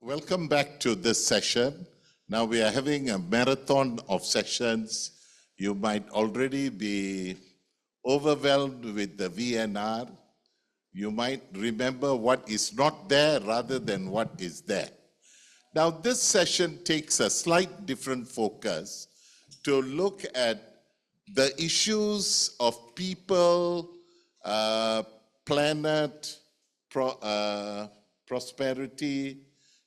Welcome back to this session. Now we are having a marathon of sessions. You might already be overwhelmed with the VNR. You might remember what is not there rather than what is there. Now this session takes a slight different focus to look at the issues of people, planet, prosperity,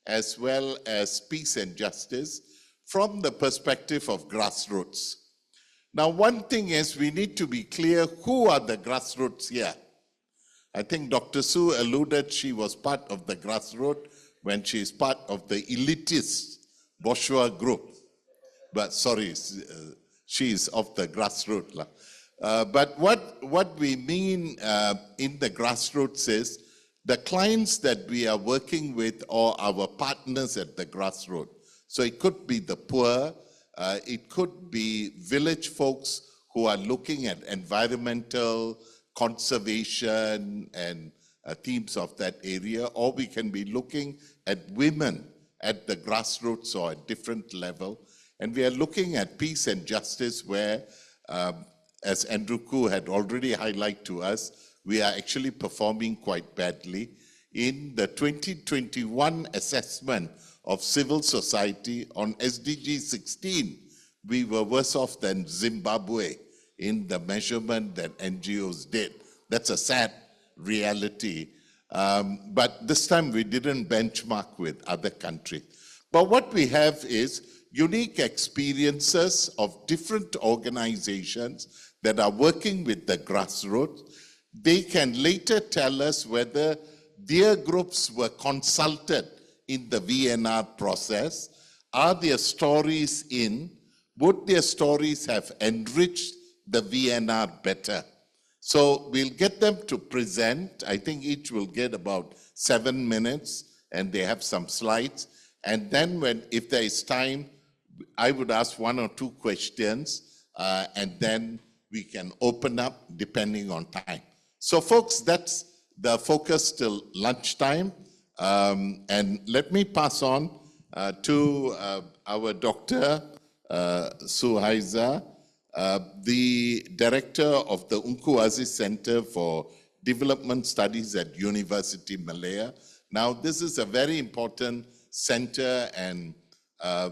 as well as peace and justice from the perspective of grassroots. Now, one thing is we need to be clear who are the grassroots here. I think Dr. Su alluded she was part of the grassroots when she is part of the elitist bourgeois group. But sorry, she is of the grassroots. But what we mean in the grassroots is the clients that we are working with or our partners at the grassroots. So it could be the poor, it could be village folks who are looking at environmental conservation and themes of that area, or we can be looking at women at the grassroots or at different level. And we are looking at peace and justice where, as Andrew Koo had already highlighted to us, we are actually performing quite badly. In the 2021 assessment of civil society on SDG 16, we were worse off than Zimbabwe in the measurement that NGOs did. That's a sad reality. But this time we didn't benchmark with other countries. But what we have is unique experiences of different organizations that are working with the grassroots. They can later tell us whether their groups were consulted in the VNR process. Are their stories in? Would their stories have enriched the VNR better? So we'll get them to present. I think each will get about 7 minutes, and they have some slides. And then if there is time, I would ask 1 or 2 questions, and then we can open up depending on time. So folks, that's the focus till lunchtime. And let me pass on to our Dr. Suhaiza, the director of the Unku Aziz Center for Development Studies at University Malaya. Now, this is a very important center, and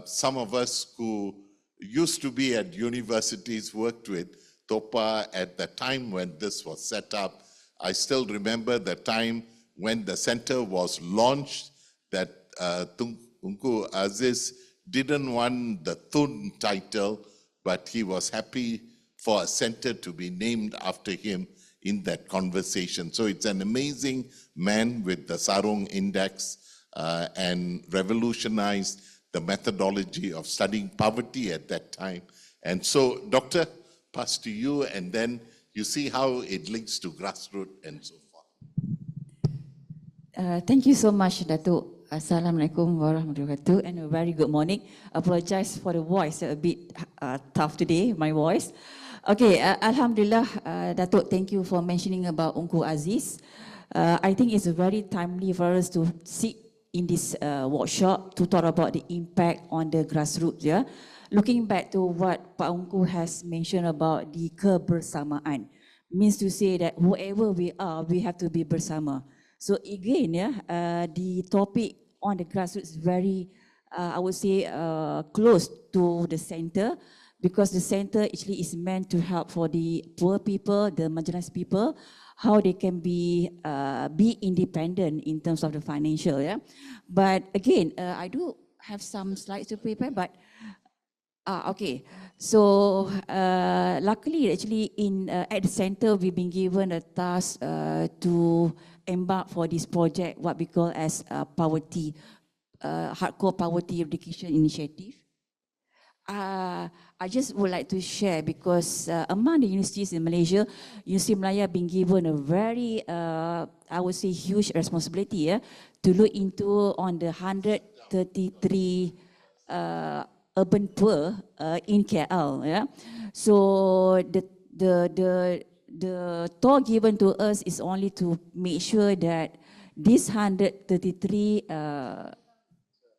some of us who used to be at universities worked with Topa at the time when this was set up. I still remember the time when the center was launched that Tunku Aziz didn't want the Tun title, but he was happy for a center to be named after him in that conversation. So it's an amazing man with the Sarong Index and revolutionized the methodology of studying poverty at that time. And so, Doctor, pass to you, and then you see how it links to grassroots and so forth. Thank you so much, Datuk. Assalamualaikum warahmatullahi wabarakatuh, and a very good morning. Apologize for the voice, a bit tough today, my voice. Okay, Alhamdulillah, Datuk, thank you for mentioning about Unku Aziz. I think it's very timely for us to sit in this workshop to talk about the impact on the grassroots. Yeah? Looking back to what Pak Unku has mentioned about the kebersamaan, means to say that whoever we are, we have to be bersama. So again, the topic on the grassroots is very, I would say, close to the center, because the center actually is meant to help for the poor people, the marginalized people, how they can be independent in terms of the financial. Yeah, but again, I do have some slides to prepare, but. Okay, so luckily actually at the center we've been given a task to embark for this project, what we call as hardcore poverty eradication initiative. I just would like to share, because among the universities in Malaysia, University Malaya been given a very, I would say, huge responsibility to look into on the 133 urban poor in KL. Yeah? So the thought given to us is only to make sure that this 133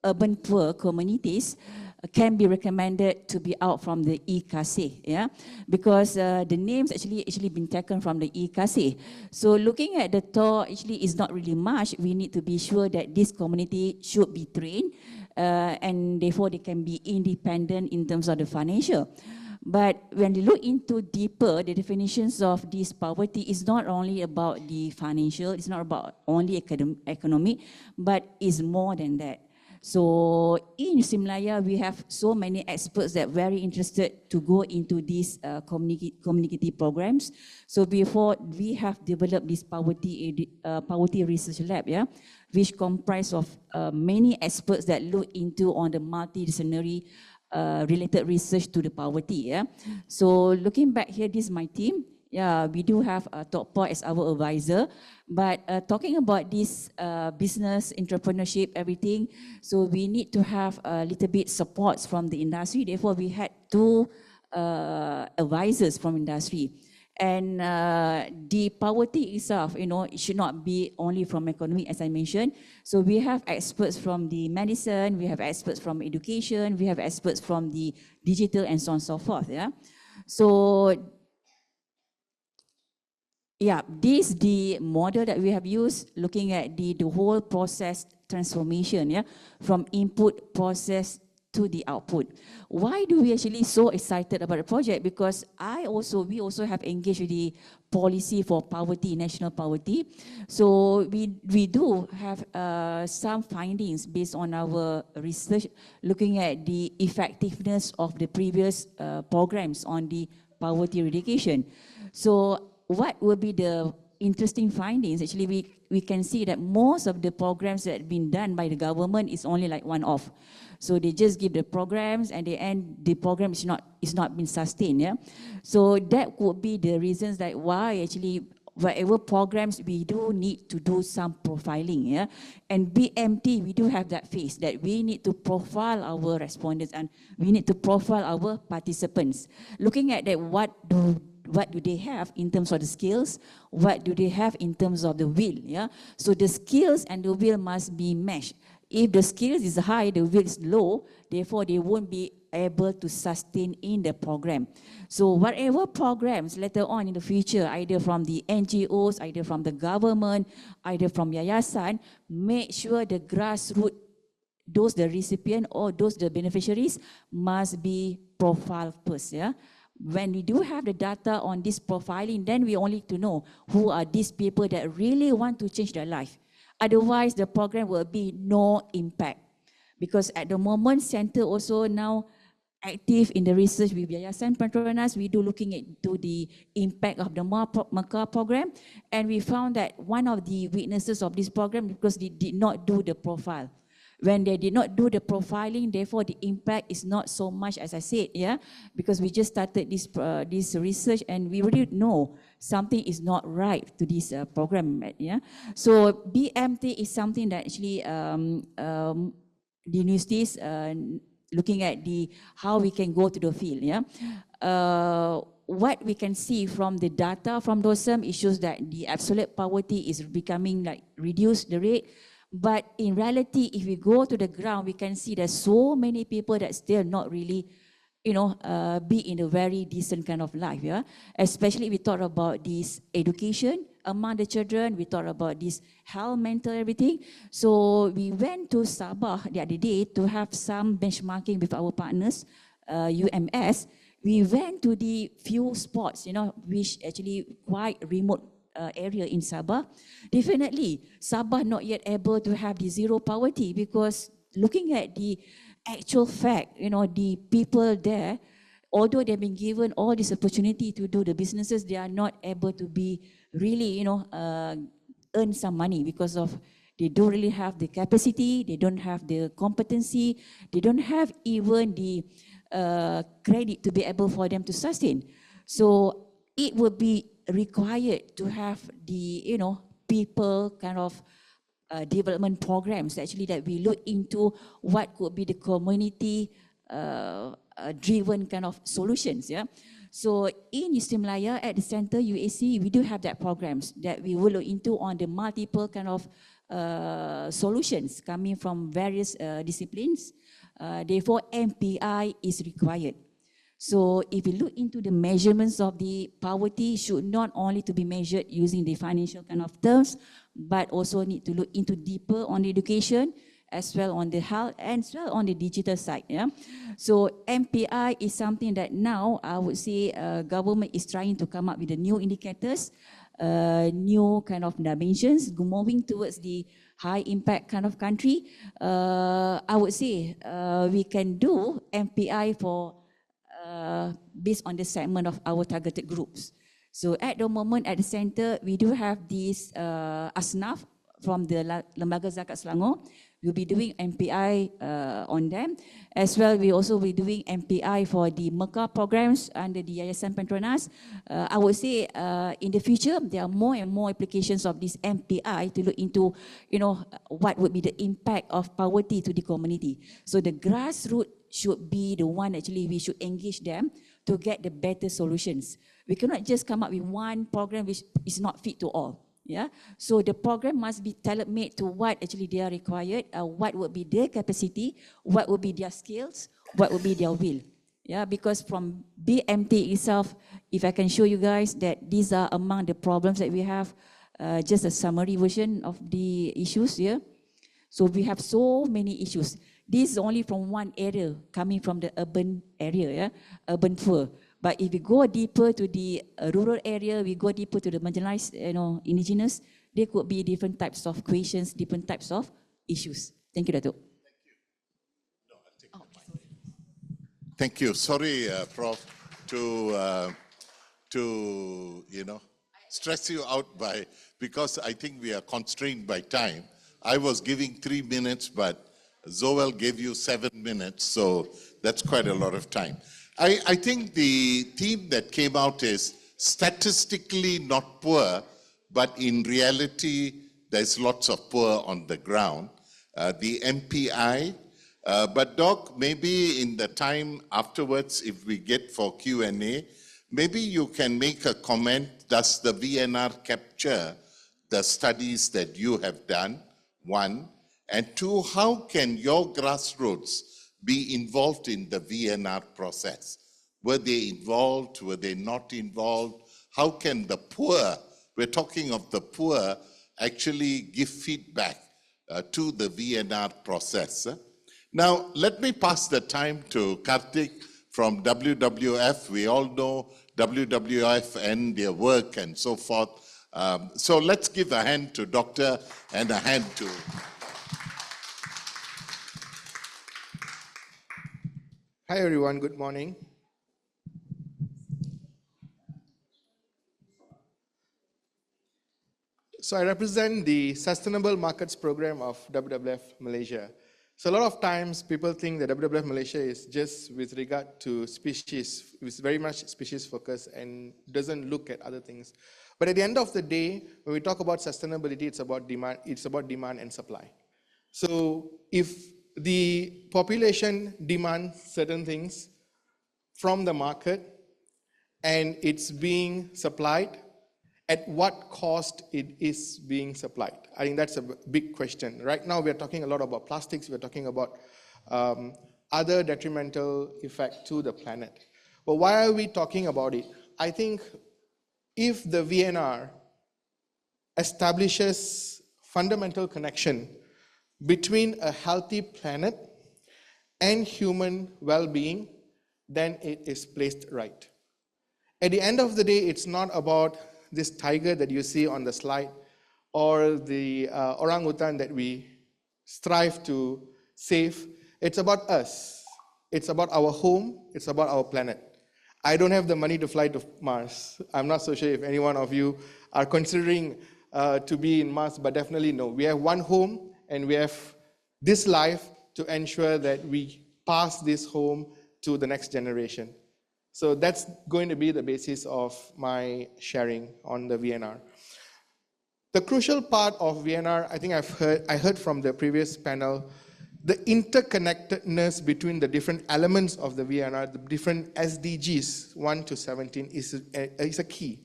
urban poor communities can be recommended to be out from the e-Kasih, yeah, because the names actually been taken from the e-Kasih. So looking at the talk actually is not really much. We need to be sure that this community should be trained and therefore they can be independent in terms of the financial. But when you look into deeper, the definitions of this poverty is not only about the financial, it's not about only economic, but is more than that. So in Simlaya, we have so many experts that are very interested to go into these community programs. So before we have developed this poverty research lab, yeah, which comprise of many experts that look into on the multidisciplinary related research to the poverty. Yeah. So looking back here, this is my team. Yeah, we do have Tokpo as our advisor, but talking about this business, entrepreneurship, everything, so we need to have a little bit supports from the industry. Therefore, we had two advisors from industry. And the poverty itself, it should not be only from economy, as I mentioned. So we have experts from the medicine, we have experts from education, we have experts from the digital and so on and so forth. Yeah. So yeah, this is the model that we have used, looking at the whole process transformation, yeah, from input process to the output. Why do we actually so excited about the project? Because we also have engaged with the policy for poverty, national poverty. So we do have some findings based on our research, looking at the effectiveness of the previous programs on the poverty eradication. So what will be the interesting findings? Actually, we can see that most of the programs that have been done by the government is only like one-off. So they just give the programs and the program is not been sustained. Yeah. So that could be the reasons that why actually whatever programs we do need to do some profiling. Yeah. And BMT, we do have that phase that we need to profile our respondents and we need to profile our participants. Looking at that, what do they have in terms of the skills? What do they have in terms of the will? Yeah. So the skills and the will must be matched. If the skills is high, the will is low, therefore they won't be able to sustain in the program. So whatever programs later on in the future, either from the NGOs, either from the government, either from Yayasan, make sure the grassroots, those the recipient or those the beneficiaries must be profiled first. Yeah. When we do have the data on this profiling, then we only to know who are these people that really want to change their life. Otherwise, the program will be no impact. Because at the moment, Center also now active in the research with Yayasan Petronas. We do looking into the impact of the Mekar program. And we found that one of the weaknesses of this program, because they did not do the profile. When they did not do the profiling, therefore the impact is not so much as I said, yeah, because we just started this research and we already know something is not right to this program, yeah. So BMT is something that actually the universities looking at how we can go to the field, yeah. What we can see from the data from DOSM, it shows that the absolute poverty is becoming like reduced the rate. But in reality, if we go to the ground, we can see there's so many people that still not really, be in a very decent kind of life, yeah. Especially we talk about this education among the children, we talk about this health, mental, everything. So we went to Sabah the other day to have some benchmarking with our partners, UMS. We went to the few spots, which actually quite remote area in Sabah. Definitely, Sabah not yet able to have the zero poverty because looking at the actual fact, the people there, although they've been given all this opportunity to do the businesses, they are not able to be really, earn some money because of they don't really have the capacity, they don't have the competency, they don't have even the credit to be able for them to sustain. So it would be required to have the people kind of development programs actually that we look into what could be the community driven kind of solutions. Yeah. So in Eastern Malaya at the center UAC, we do have that programs that we will look into on the multiple kind of solutions coming from various disciplines. Therefore, MPI is required. So if you look into the measurements of the poverty, should not only to be measured using the financial kind of terms, but also need to look into deeper on the education, as well on the health, and as well on the digital side. Yeah? So MPI is something that now I would say government is trying to come up with the new indicators, new kind of dimensions, moving towards the high impact kind of country. I would say we can do MPI for based on the segment of our targeted groups. So at the moment at the center, we do have this ASNAF from the Lembaga Zakat Selangor. We'll be doing MPI on them. As well, we also be doing MPI for the Mekah programs under the Yayasan Petronas. I would say in the future, there are more and more applications of this MPI to look into, what would be the impact of poverty to the community. So the grassroots should be the one actually we should engage them to get the better solutions. We cannot just come up with one program which is not fit to all. Yeah, so the program must be tailor-made to what actually they are required, what would be their capacity, what would be their skills, what would be their will. Yeah, because from BMT itself, if I can show you guys that these are among the problems that we have, just a summary version of the issues here. So we have so many issues. This is only from one area, coming from the urban area, yeah, urban poor. But if we go deeper to the rural area, we go deeper to the marginalized, indigenous, there could be different types of questions, different types of issues. Thank you, Datuk. Thank you. No, I'll take the mic. Thank you. Sorry, Prof, to stress you out because I think we are constrained by time. I was giving 3 minutes, but Zoel gave you 7 minutes, so that's quite a lot of time. I think the theme that came out is statistically not poor, but in reality, there's lots of poor on the ground. The MPI, but Doc, maybe in the time afterwards, if we get for Q&A, maybe you can make a comment. Does the VNR capture the studies that you have done, one? And two, how can your grassroots be involved in the VNR process? Were they involved? Were they not involved? How can the poor, we're talking of the poor, actually give feedback to the VNR process? Now, let me pass the time to Karthik from WWF. We all know WWF and their work and so forth. So let's give a hand to Doctor and a hand to... Hi everyone, good morning. So I represent the Sustainable Markets Program of WWF Malaysia. So a lot of times people think that WWF Malaysia is just with regard to species, it's very much species focused and doesn't look at other things. But at the end of the day, when we talk about sustainability, it's about demand and supply. So if the population demands certain things from the market and it's being supplied, at what cost it is being supplied? I think that's a big question. Right now we're talking a lot about plastics, we're talking about other detrimental effect to the planet. But why are we talking about it? I think if the VNR establishes fundamental connection between a healthy planet and human well-being, then it is placed right. At the end of the day, it's not about this tiger that you see on the slide or the orangutan that we strive to save. It's about us. It's about our home. It's about our planet. I don't have the money to fly to Mars. I'm not so sure if any one of you are considering to be in Mars, but definitely no. We have one home and we have this life to ensure that we pass this home to the next generation. So that's going to be the basis of my sharing on the VNR. The crucial part of VNR, I think I heard from the previous panel, the interconnectedness between the different elements of the VNR, the different SDGs, 1 to 17, is a key,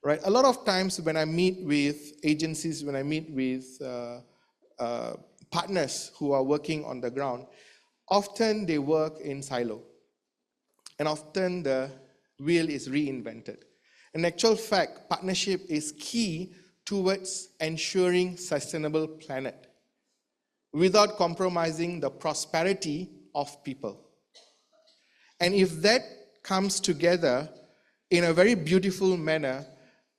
right? A lot of times when I meet with agencies, when I meet with partners who are working on the ground, often they work in silo. And often the wheel is reinvented. In actual fact, partnership is key towards ensuring sustainable planet without compromising the prosperity of people. And if that comes together in a very beautiful manner,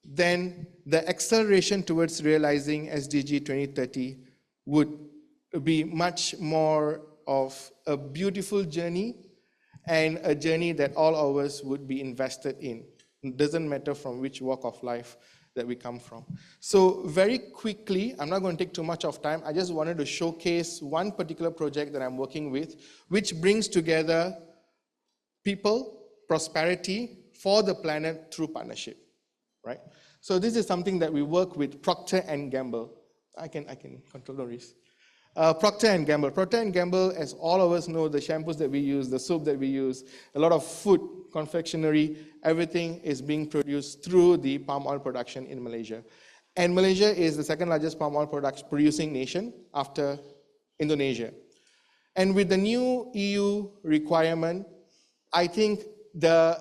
then the acceleration towards realizing SDG 2030 would be much more of a beautiful journey and a journey that all of us would be invested in. It doesn't matter from which walk of life that we come from. So very quickly, I'm not going to take too much of time, I just wanted to showcase one particular project that I'm working with, which brings together people, prosperity for the planet through partnership, right? So this is something that we work with Procter & Gamble. I can control the risk. Procter & Gamble. Procter & Gamble, as all of us know, the shampoos that we use, the soap that we use, a lot of food, confectionery, everything is being produced through the palm oil production in Malaysia. And Malaysia is the second largest palm oil producing nation after Indonesia. And with the new EU requirement, I think the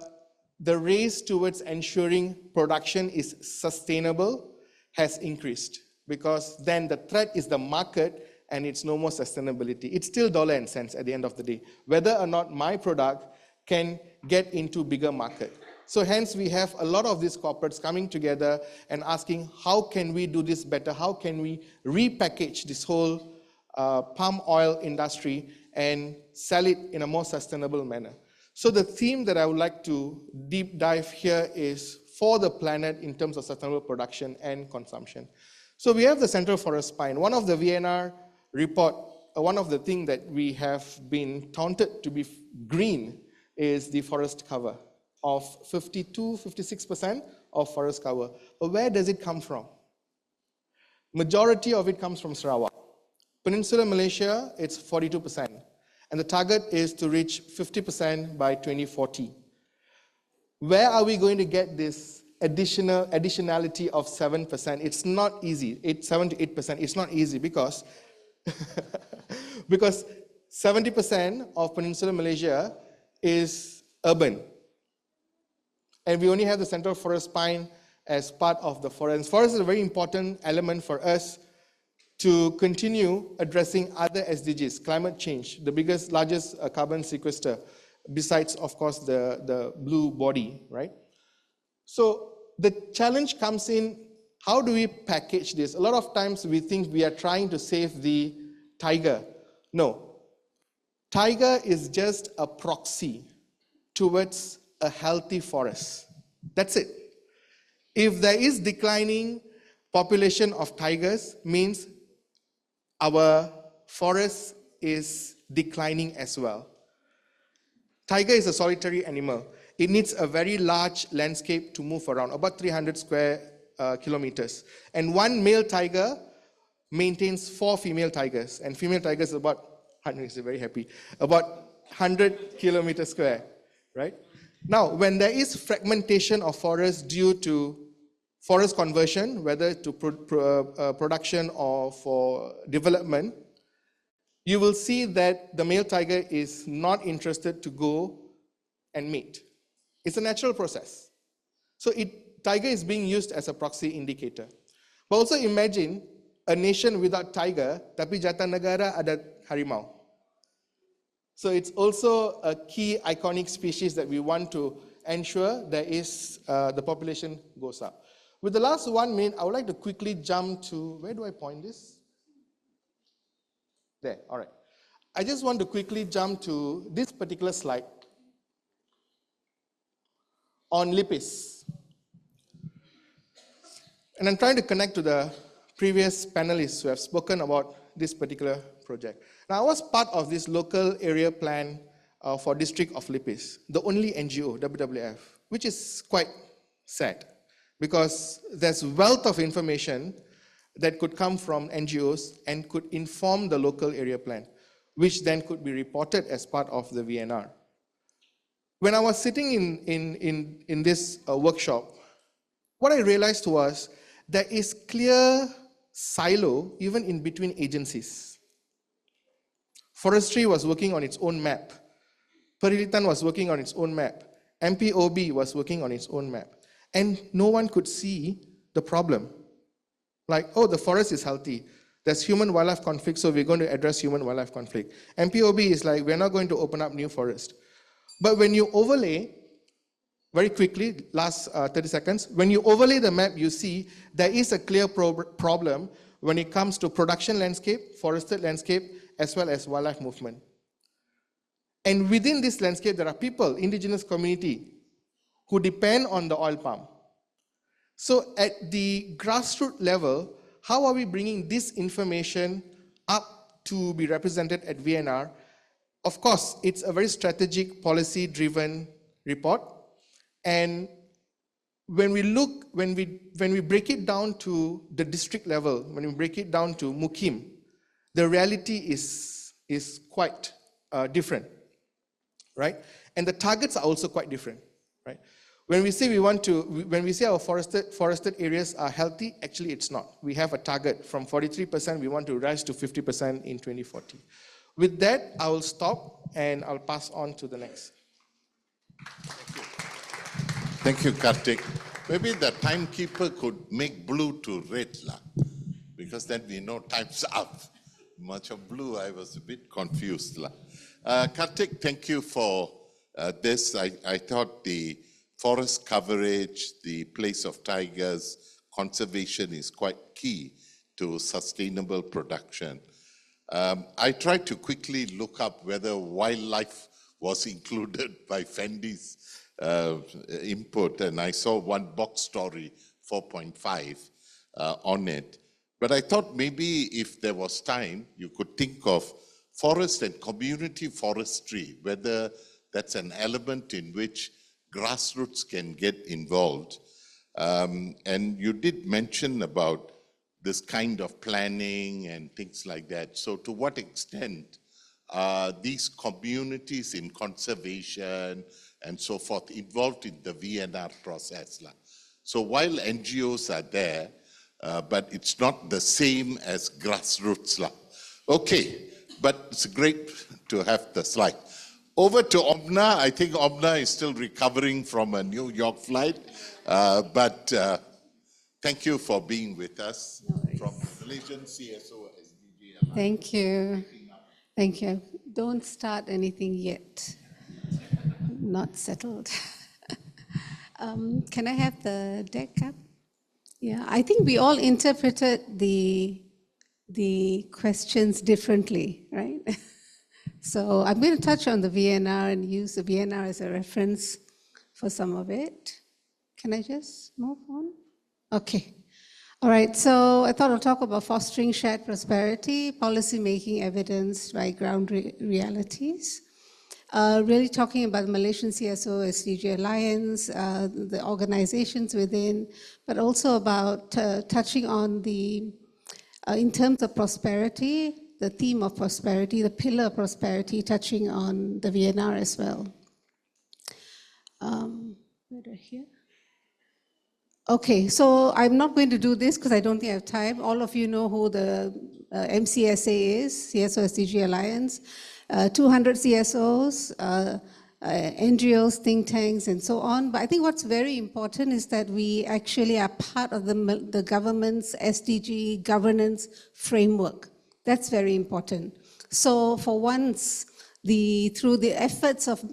race towards ensuring production is sustainable has increased, because then the threat is the market and it's no more sustainability. It's still dollar and cents at the end of the day, whether or not my product can get into bigger market. So hence we have a lot of these corporates coming together and asking, how can we do this better? How can we repackage this whole palm oil industry and sell it in a more sustainable manner? So the theme that I would like to deep dive here is for the planet in terms of sustainable production and consumption. So we have the Central Forest Spine. One of the VNR report, one of the things that we have been taunted to be green is the forest cover of 52-56% of forest cover. But where does it come from? Majority of it comes from Sarawak. Peninsular Malaysia, it's 42%. And the target is to reach 50% by 2040. Where are we going to get this additionality of 7%? It's not easy. 7 to 8%. It's not easy because because 70% of Peninsular Malaysia is urban. And we only have the Central Forest Spine as part of the forest. Forest is a very important element for us to continue addressing other SDGs, climate change, the largest carbon sequester, besides, of course, the blue body, right? So the challenge comes in, how do we package this? A lot of times we think we are trying to save the tiger. No, tiger is just a proxy towards a healthy forest. That's it. If there is declining population of tigers, means our forest is declining as well. Tiger is a solitary animal. It needs a very large landscape to move around, about 300 square kilometers. And one male tiger maintains 4 female tigers. And female tigers about, is very happy, about 100 kilometers square, right? Now, when there is fragmentation of forest due to forest conversion, whether to production or for development, you will see that the male tiger is not interested to go and mate. It's a natural process. So tiger is being used as a proxy indicator. But also imagine a nation without tiger, tapi jatah negara ada harimau. So it's also a key iconic species that we want to ensure there is the population goes up. With the last 1 minute, I would like to quickly jump to, where do I point this? There, all right. I just want to quickly jump to this particular slide on LIPIS. And I'm trying to connect to the previous panelists who have spoken about this particular project. Now, I was part of this local area plan for District of LIPIS, the only NGO, WWF, which is quite sad, because there's wealth of information that could come from NGOs and could inform the local area plan, which then could be reported as part of the VNR. When I was sitting in this workshop, what I realized was there is clear silo even in between agencies. Forestry was working on its own map. Perilitan was working on its own map. MPOB was working on its own map. And no one could see the problem. Like, oh, the forest is healthy. There's human-wildlife conflict, so we're going to address human-wildlife conflict. MPOB is like, we're not going to open up new forest. But when you overlay, very quickly, last 30 seconds, when you overlay the map, you see there is a clear problem when it comes to production landscape, forested landscape, as well as wildlife movement. And within this landscape, there are people, indigenous community, who depend on the oil palm. So at the grassroots level, how are we bringing this information up to be represented at VNR? Of course, it's a very strategic, policy-driven report. And when we break it down to the district level, when we break it down to Mukim, the reality is quite different, right? And the targets are also quite different, right? When we say our forested areas are healthy, actually it's not. We have a target from 43%, we want to rise to 50% in 2040. With that, I will stop and I'll pass on to the next. Thank you, Kartik. Maybe the timekeeper could make blue to red, because then we know time's up. Much of blue, I was a bit confused. Kartik, thank you for this. I thought the forest coverage, the place of tigers, conservation is quite key to sustainable production. I tried to quickly look up whether wildlife was included by Fendi's input, and I saw one box story, 4.5, on it. But I thought maybe if there was time, you could think of forest and community forestry, whether that's an element in which grassroots can get involved. And you did mention about this kind of planning and things like that. So to what extent are these communities in conservation and so forth involved in the VNR process? So while NGOs are there, but it's not the same as grassroots. Okay, but it's great to have the slide. Over to Omna. I think Omna is still recovering from a New York flight, but thank you for being with us from Malaysian CSO SDG Alliance. Thank you. Thank you. Don't start anything yet. Not settled. Can I have the deck up? Yeah, I think we all interpreted the questions differently, right? So I'm going to touch on the VNR and use the VNR as a reference for some of it. Can I just move on? Okay. All right, so I thought I'll talk about fostering shared prosperity, policy making evidenced by ground realities. Really talking about the Malaysian CSO SDG Alliance, the organizations within, but also about touching on the, in terms of prosperity, the theme of prosperity, the pillar of prosperity, touching on the VNR as well. Where do I hear? Okay, so I'm not going to do this because I don't think I have time. All of you know who the MCSA is, CSO SDG Alliance. 200 CSOs, NGOs, think tanks, and so on. But I think what's very important is that we actually are part of the government's SDG governance framework. That's very important. So for once, through the efforts of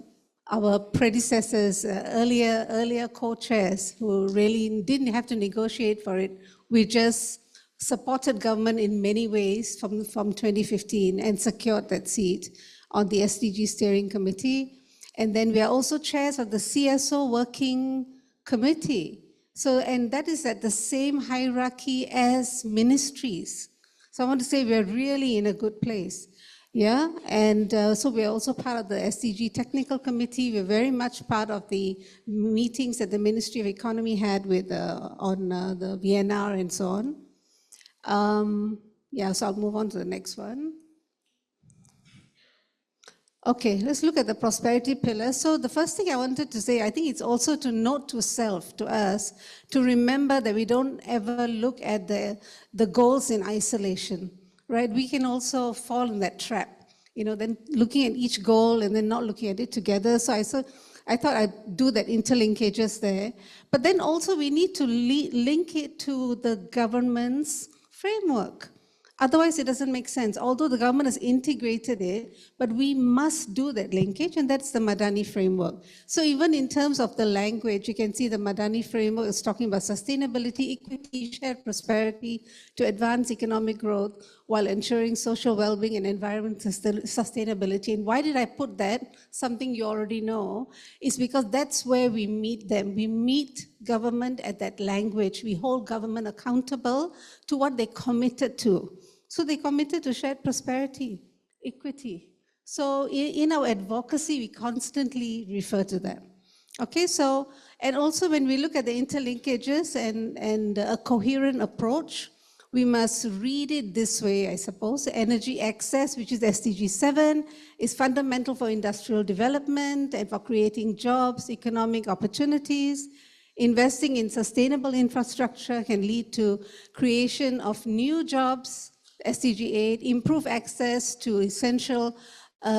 our predecessors, earlier co-chairs who really didn't have to negotiate for it, we just supported government in many ways from 2015 and secured that seat on the SDG Steering Committee. And then we are also chairs of the CSO Working Committee. So, and that is at the same hierarchy as ministries. So I want to say we're really in a good place. Yeah, and so we're also part of the SDG Technical Committee. We're very much part of the meetings that the Ministry of Economy had with on the VNR and so on. Yeah, so I'll move on to the next one. Okay, let's look at the prosperity pillar. So the first thing I wanted to say, I think it's also to note to self, to us, to remember that we don't ever look at the goals in isolation, right? We can also fall in that trap, then looking at each goal and then not looking at it together. So I thought I'd do that interlinkages there. But then also we need to link it to the government's framework. Otherwise, it doesn't make sense. Although the government has integrated it, but we must do that linkage, and that's the Madani framework. So even in terms of the language, you can see the Madani framework is talking about sustainability, equity, shared prosperity to advance economic growth while ensuring social well-being and environmental sustainability. And why did I put that? Something you already know, is because that's where we meet them. We meet government at that language. We hold government accountable to what they committed to. So they committed to shared prosperity, equity. So in our advocacy, we constantly refer to that. Okay, so, and also when we look at the interlinkages and a coherent approach, we must read it this way, I suppose. Energy access, which is SDG 7, is fundamental for industrial development and for creating jobs, economic opportunities. Investing in sustainable infrastructure can lead to creation of new jobs, SDG 8, improve access to essential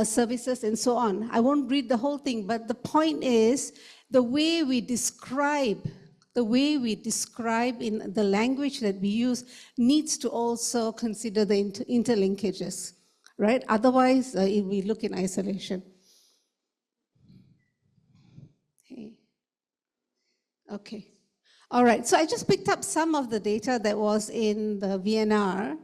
services, and so on. I won't read the whole thing, but the point is the way we describe in the language that we use needs to also consider the interlinkages, right? Otherwise, we look in isolation. Okay. All right, so I just picked up some of the data that was in the VNR.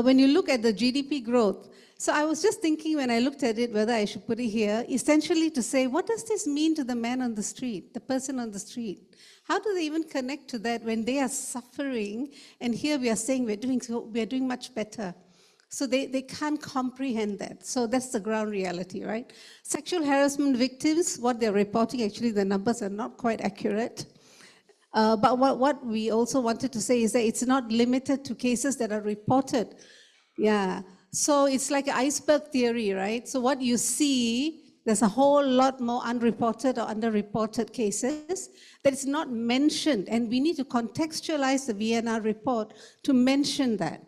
When you look at the GDP growth, so I was just thinking when I looked at it whether I should put it here, essentially to say, what does this mean to the man on the street, the person on the street? How do they even connect to that when they are suffering? And here we are saying we're doing much better. So they can't comprehend that. So that's the ground reality, right? Sexual harassment victims, what they're reporting, actually the numbers are not quite accurate. But what we also wanted to say is that it's not limited to cases that are reported. Yeah, so it's like an iceberg theory, right? So what you see, there's a whole lot more unreported or underreported cases that is not mentioned, and we need to contextualize the VNR report to mention that.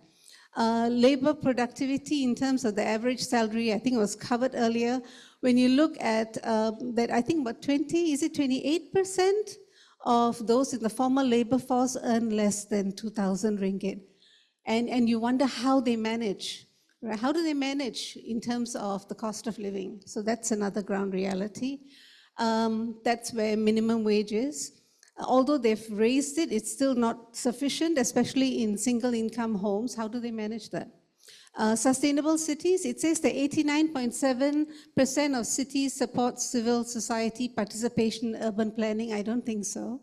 Labor productivity in terms of the average salary, I think it was covered earlier. When you look at that, I think about 28% of those in the formal labor force earn less than 2,000 ringgit. And you wonder how they manage, right? How do they manage in terms of the cost of living? So that's another ground reality. That's where minimum wage is. Although they've raised it, it's still not sufficient, especially in single income homes. How do they manage that? Sustainable cities, it says that 89.7% of cities support civil society participation in urban planning. I don't think so.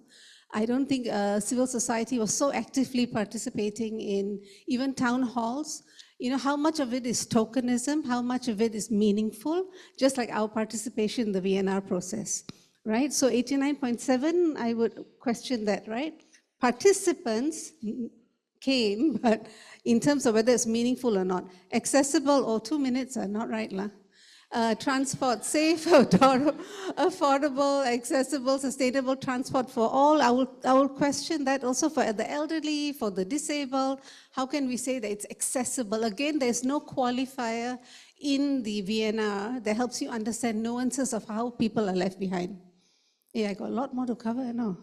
I don't think civil society was so actively participating in even town halls. You know, how much of it is tokenism, how much of it is meaningful, just like our participation in the VNR process, right? So 89.7, I would question that, right? Participants came, but in terms of whether it's meaningful or not. Accessible, or 2 minutes are not right, lah. Transport, safe, affordable, accessible, sustainable transport for all. I will question that also for the elderly, for the disabled. How can we say that it's accessible? Again, there's no qualifier in the VNR that helps you understand nuances of how people are left behind. Yeah, I got a lot more to cover, I know.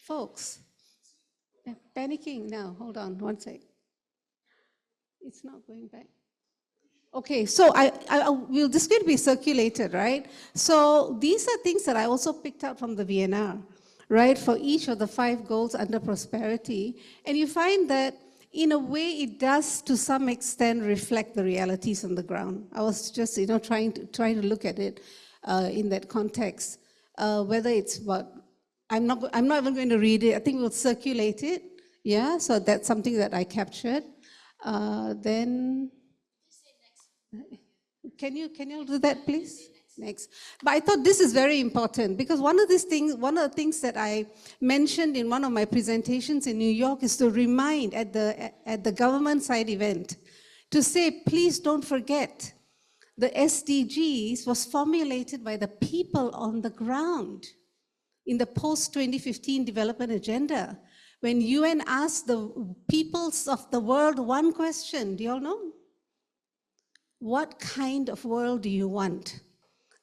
Folks, they're panicking now. Hold on, one sec. It's not going back. Okay, so this is going to be circulated, right? So these are things that I also picked up from the VNR, right? For each of the 5 goals under prosperity. And you find that in a way it does to some extent reflect the realities on the ground. I was just, trying to look at it in that context. Whether it's about, I'm not even going to read it. I think we'll circulate it. Yeah, so that's something that I captured. Then, can you do that, please? Next. But I thought this is very important because one of the things that I mentioned in one of my presentations in New York is to remind at the government side event to say, please don't forget, the SDGs was formulated by the people on the ground in the post-2015 development agenda. When UN asked the peoples of the world one question, do you all know? What kind of world do you want?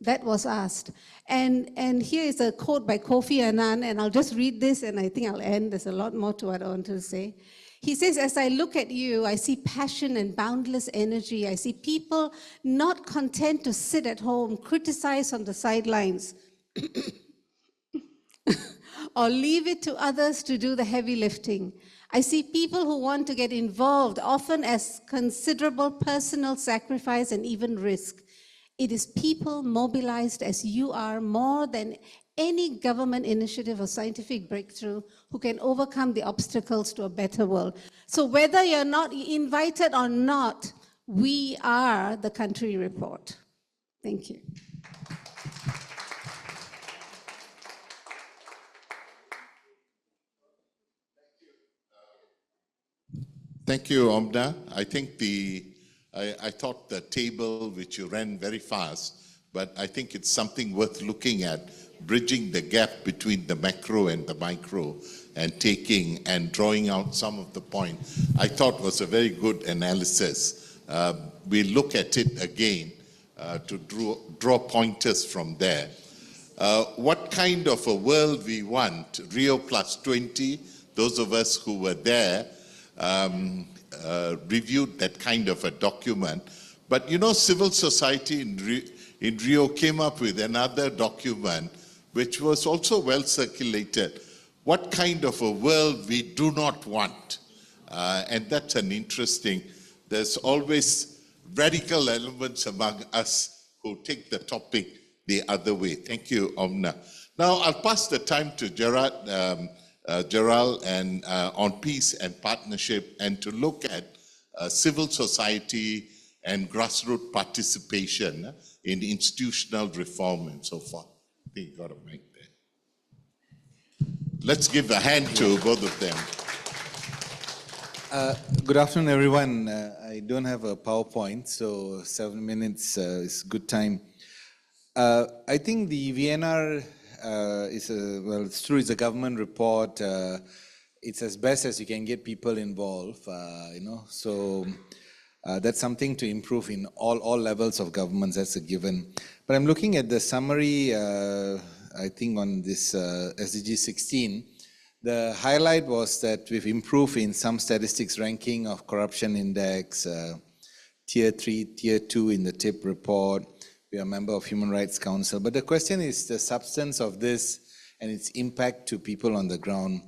That was asked. And here is a quote by Kofi Annan, and I'll just read this and I think I'll end. There's a lot more to what I wanted to say. He says, as I look at you, I see passion and boundless energy. I see people not content to sit at home, criticize on the sidelines, or leave it to others to do the heavy lifting. I see people who want to get involved, often as considerable personal sacrifice and even risk. It is people mobilized as you are more than any government initiative or scientific breakthrough who can overcome the obstacles to a better world. So whether you're not invited or not, we are the country report. Thank you. Thank you, Omna. I think I thought the table, which you ran very fast, but I think it's something worth looking at, bridging the gap between the macro and the micro, and taking and drawing out some of the points. I thought was a very good analysis. We look at it again to draw pointers from there. What kind of a world we want, Rio +20, those of us who were there, reviewed that kind of a document. But you know, civil society in Rio came up with another document which was also well circulated. What kind of a world we do not want? And that's an interesting, there's always radical elements among us who take the topic the other way. Thank you, Omna. Now I'll pass the time to Gerald and on peace and partnership, and to look at civil society and grassroots participation in institutional reform and so forth. I think you got a mic there. Let's give a hand to both of them. Good afternoon, everyone. I don't have a PowerPoint, so 7 minutes is good time. I think the VNR well, it's true, it's a government report. It's as best as you can get people involved, you know. So that's something to improve in all levels of governments, that's a given. But I'm looking at the summary, I think on this SDG 16. The highlight was that we've improved in some statistics ranking of corruption index, tier 3, tier 2 in the TIP report. We are a member of Human Rights Council. But the question is the substance of this and its impact to people on the ground.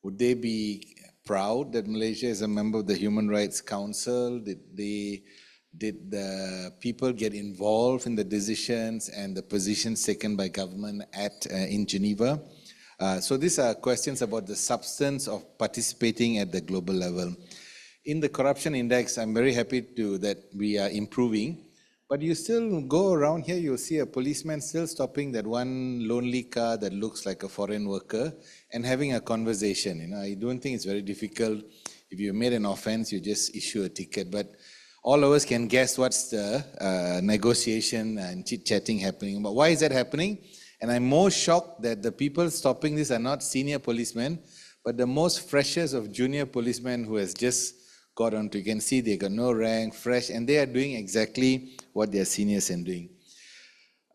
Would they be proud that Malaysia is a member of the Human Rights Council? Did the people get involved in the decisions and the positions taken by government in Geneva? So these are questions about the substance of participating at the global level. In the corruption index, I'm very happy that we are improving. But you still go around here, you'll see a policeman still stopping that one lonely car that looks like a foreign worker and having a conversation. You know, I don't think it's very difficult. If you made an offense, you just issue a ticket. But all of us can guess what's the negotiation and chit-chatting happening. But why is that happening? And I'm more shocked that the people stopping this are not senior policemen, but the most freshest of junior policemen who has just got onto. You can see they got no rank, fresh, and they are doing exactly what their seniors are doing.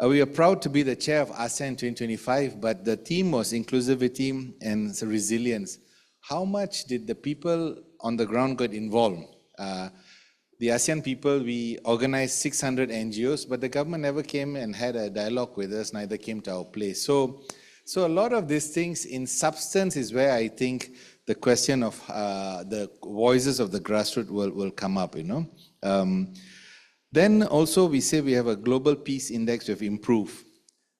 We are proud to be the chair of ASEAN 2025, but the theme was inclusivity and resilience. How much did the people on the ground get involved? The ASEAN people, we organized 600 NGOs, but the government never came and had a dialogue with us, neither came to our place. So a lot of these things in substance is where I think the question of the voices of the grassroots will come up, you know. Then also we say we have a global peace index, we've improved.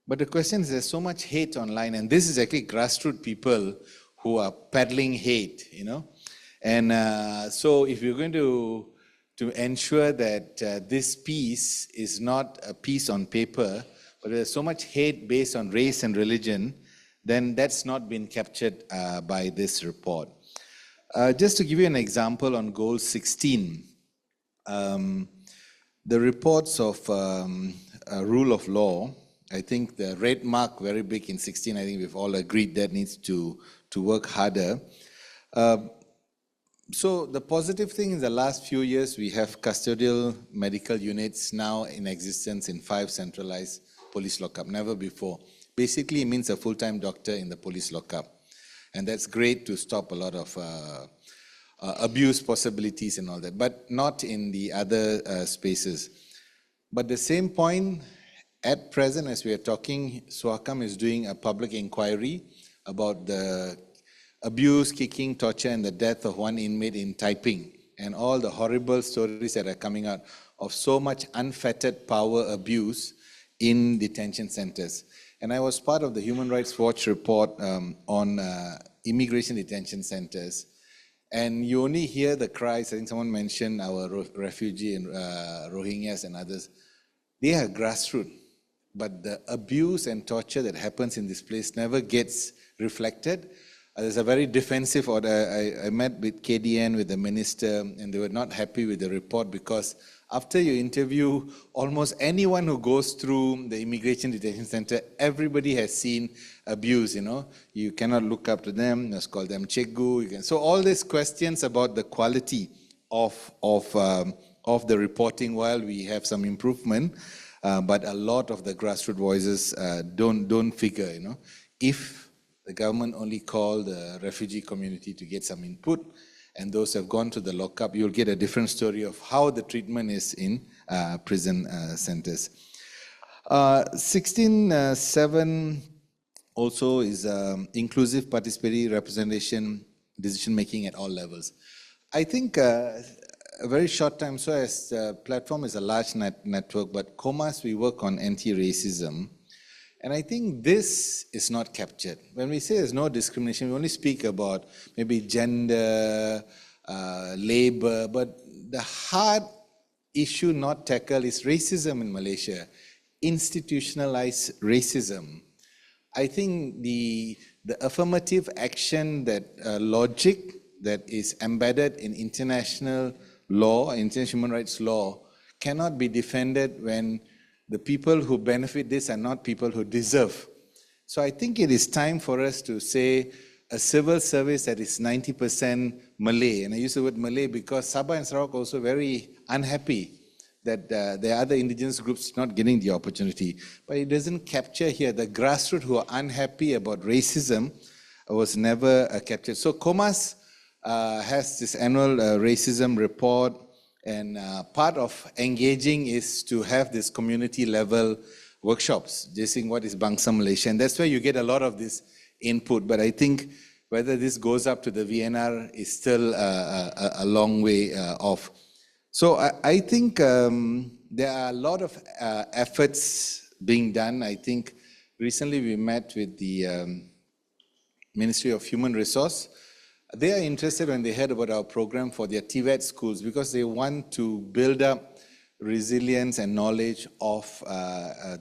But the question is there's so much hate online, and this is actually grassroots people who are peddling hate, you know. And so if you're going to ensure that this peace is not a peace on paper, but there's so much hate based on race and religion, then that's not been captured by this report. Just to give you an example on goal 16, The reports of rule of law, I think the red mark very big in 16, I think we've all agreed that needs to work harder. So the positive thing in the last few years, we have custodial medical units now in existence in 5 centralized police lockup, never before. Basically, it means a full-time doctor in the police lockup. And that's great to stop a lot of abuse possibilities and all that, but not in the other spaces. But the same point, at present, as we are talking, SWACAM is doing a public inquiry about the abuse, kicking, torture, and the death of one inmate in Taiping, and all the horrible stories that are coming out of so much unfettered power abuse in detention centers. And I was part of the Human Rights Watch report on immigration detention centers. And you only hear the cries. I think someone mentioned our refugee and Rohingyas and others. They are grassroots. But the abuse and torture that happens in this place never gets reflected. There's a very defensive order. I met with KDN, with the minister, and they were not happy with the report because after you interview almost anyone who goes through the immigration detention center, everybody has seen abuse, You cannot look up to them, let's call them Chegu. So all these questions about the quality of the reporting, while we have some improvement, but a lot of the grassroots voices don't figure, If the government only called the refugee community to get some input, and those who have gone to the lockup, you'll get a different story of how the treatment is in prison centers. 16.7 also is inclusive participatory representation, decision-making at all levels. I think a very short time, so as the platform is a large network, but COMAS, we work on anti-racism. And I think this is not captured. When we say there's no discrimination, we only speak about maybe gender, labor, but the hard issue not tackled is racism in Malaysia, institutionalized racism. I think the affirmative action that logic that is embedded in international law, international human rights law, cannot be defended when the people who benefit this are not people who deserve. So I think it is time for us to say a civil service that is 90% Malay. And I use the word Malay because Sabah and Sarawak are also very unhappy that there are other indigenous groups not getting the opportunity. But it doesn't capture here the grassroots who are unhappy about racism was never captured. So COMAS has this annual racism report. And part of engaging is to have this community level workshops, just seeing what is Bangsa Malaysia. And that's where you get a lot of this input. But I think whether this goes up to the VNR is still a long way off. So I think there are a lot of efforts being done. I think recently we met with the Ministry of Human Resource. They are interested when they heard about our program for their TVET schools because they want to build up resilience and knowledge of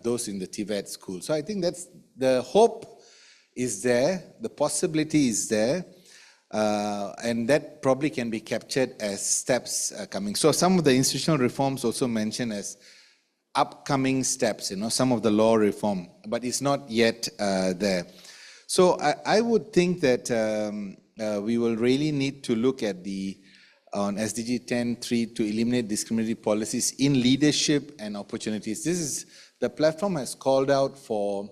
those in the TVET school. So I think that's the hope is there, the possibility is there, and that probably can be captured as steps coming. So some of the institutional reforms also mentioned as upcoming steps, some of the law reform, but it's not yet there. So I would think that we will really need to look at on SDG 10.3 to eliminate discriminatory policies in leadership and opportunities. The platform has called out for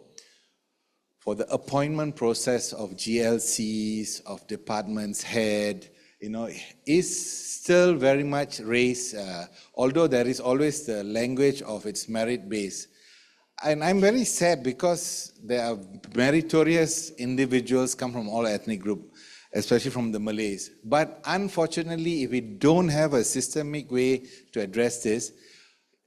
the appointment process of GLCs, of departments, head, is still very much race, although there is always the language of its merit base. And I'm very sad because there are meritorious individuals come from all ethnic groups, especially from the Malays. But unfortunately, if we don't have a systemic way to address this,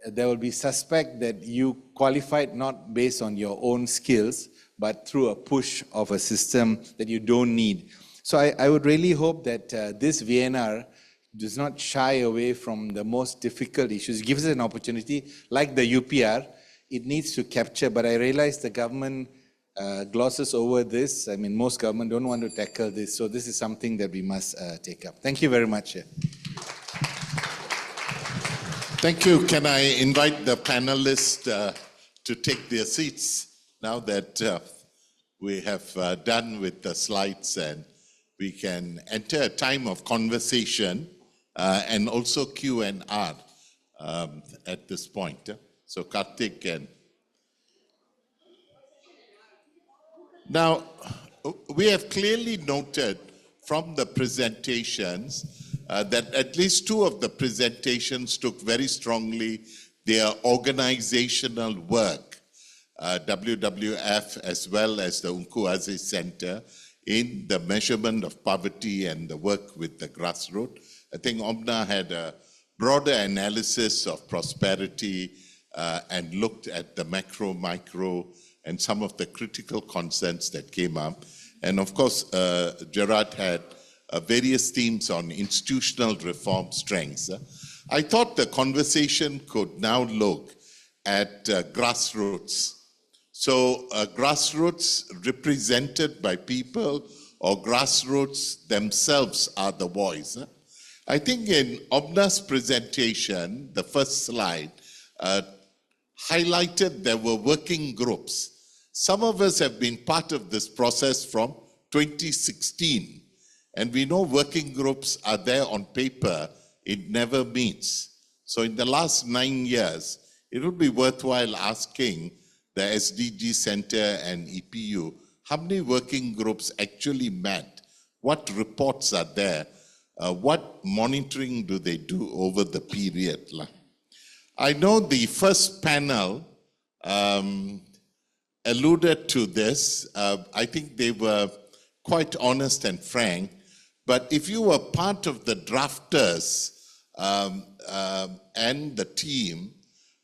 there will be suspect that you qualified not based on your own skills, but through a push of a system that you don't need. So I would really hope that this VNR does not shy away from the most difficult issues, gives us an opportunity, like the UPR, it needs to capture, but I realize the government glosses over this. I mean, most government don't want to tackle this, so this is something that we must take up. Thank you very much. Thank you. Can I invite the panelists to take their seats now that we have done with the slides, and we can enter a time of conversation and also Q&R at this point. So Karthik and... Now, we have clearly noted from the presentations that at least two of the presentations took very strongly their organizational work, WWF as well as the Unku Aziz Center, in the measurement of poverty and the work with the grassroots. I think Omna had a broader analysis of prosperity and looked at the macro, micro, and some of the critical concerns that came up. And of course, Gerard had various themes on institutional reform strengths. I thought the conversation could now look at grassroots. So grassroots represented by people, or grassroots themselves are the voice. I think in Obna's presentation, the first slide, highlighted there were working groups. Some of us have been part of this process from 2016. And we know working groups are there on paper, it never meets. So in the last 9 years, it would be worthwhile asking the SDG Center and EPU, how many working groups actually met? What reports are there? What monitoring do they do over the period? I know the first panel alluded to this. I think they were quite honest and frank. But if you were part of the drafters and the team,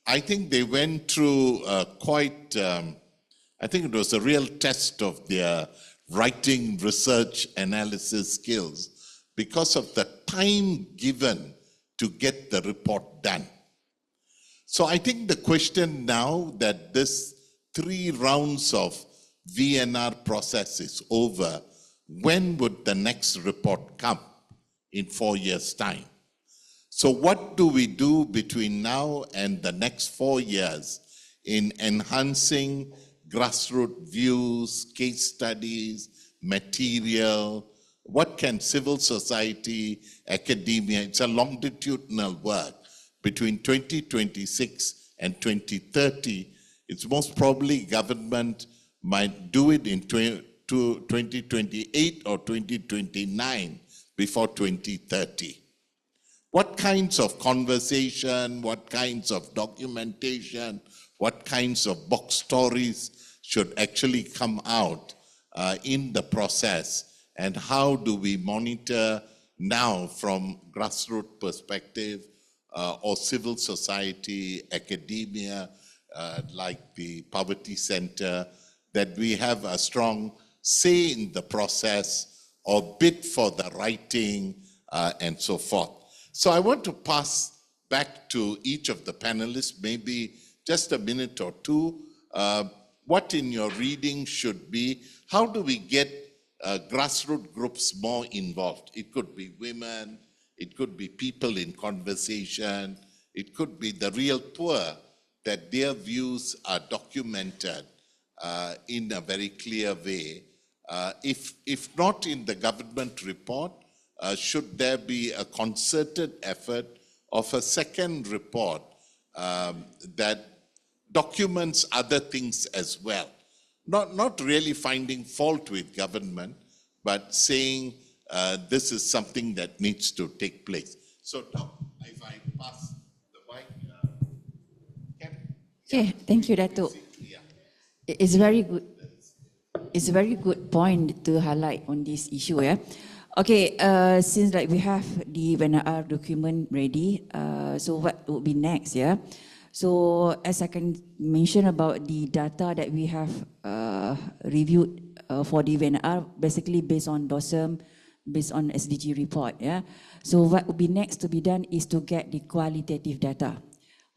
I think they went through quite, I think it was a real test of their writing, research, analysis skills because of the time given to get the report done. So I think the question now that this 3 rounds of VNR process is over, when would the next report come? In 4 years' time. So what do we do between now and the next 4 years in enhancing grassroots views, case studies, material? What can civil society, academia, it's a longitudinal work between 2026 and 2030. It's most probably government might do it in 2028 or 2029 before 2030. What kinds of conversation, what kinds of documentation, what kinds of box stories should actually come out in the process, and how do we monitor now from grassroots perspective or civil society, academia, like the Poverty Center, that we have a strong say in the process or bid for the writing and so forth. So I want to pass back to each of the panelists, maybe just a minute or two. What in your reading should be, how do we get grassroots groups more involved? It could be women, it could be people in conversation, it could be the real poor, that their views are documented in a very clear way. If not in the government report, should there be a concerted effort of a second report that documents other things as well? Not really finding fault with government, but saying this is something that needs to take place. So now, if I pass the mic. Okay, thank you, Dato'. It's very good. It's a very good point to highlight on this issue. Yeah. Okay. Since like we have the VNR document ready, so what would be next? Yeah. So as I can mention about the data that we have reviewed for the VNR, basically based on DOSM, based on SDG report. Yeah. So what would be next to be done is to get the qualitative data.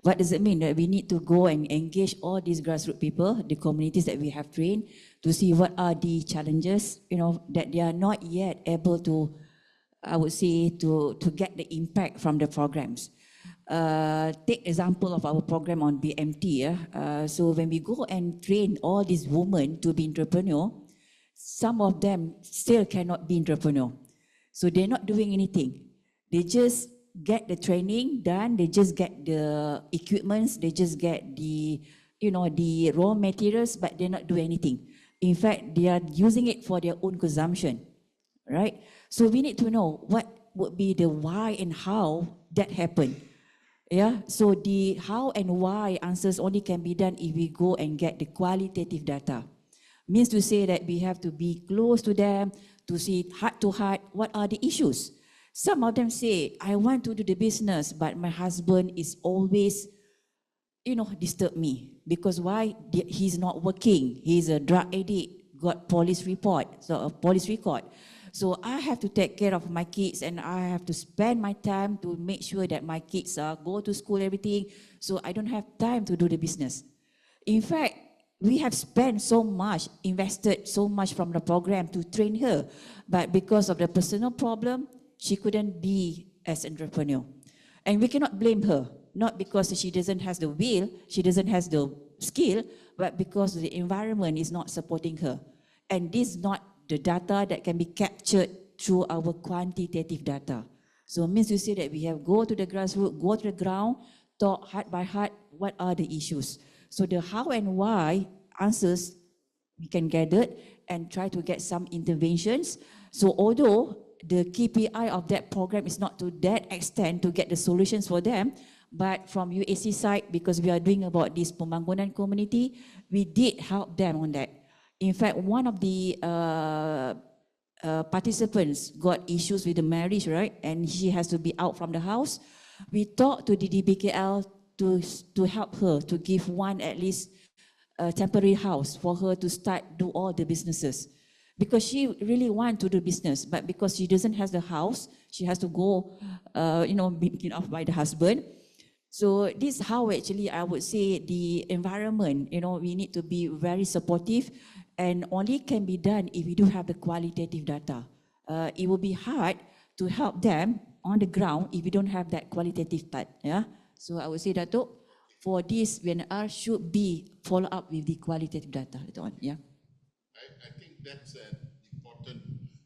What does it mean? That we need to go and engage all these grassroots people, the communities that we have trained, to see what are the challenges, that they are not yet able to, I would say, to get the impact from the programs. Take example of our program on BMT. So when we go and train all these women to be entrepreneur, some of them still cannot be entrepreneur. So they're not doing anything. They just get the training done, they just get the equipments, they just get the, the raw materials, but they're not doing anything. In fact, they are using it for their own consumption, right? So we need to know what would be the why and how that happened. Yeah, so the how and why answers only can be done if we go and get the qualitative data. Means to say that we have to be close to them, to see heart to heart, what are the issues. Some of them say, I want to do the business, but my husband is always, disturb me. Because why? He's not working. He's a drug addict, got police report, so a police record. So I have to take care of my kids and I have to spend my time to make sure that my kids go to school, everything. So I don't have time to do the business. In fact, we have spent so much, invested so much from the program to train her. But because of the personal problem, she couldn't be as an entrepreneur. And we cannot blame her, not because she doesn't have the will, she doesn't have the skill, but because the environment is not supporting her. And this is not the data that can be captured through our quantitative data. So it means to say that we have go to the grassroots, go to the ground, talk heart by heart, what are the issues. So the how and why answers we can gather and try to get some interventions. So although the KPI of that program is not to that extent to get the solutions for them, but from UAC side, because we are doing about this pembangunan community, we did help them on that. In fact, one of the participants got issues with the marriage, right? And she has to be out from the house. We talked to the DBKL to help her, to give one at least a temporary house for her to start do all the businesses. Because she really wants to do business, but because she doesn't have the house, she has to go, being off by the husband. So this is how actually I would say the environment, we need to be very supportive and only can be done if we do have the qualitative data. It will be hard to help them on the ground if we don't have that qualitative part. Yeah. So I would say that for this VNR should be follow up with the qualitative data later on. Yeah. I think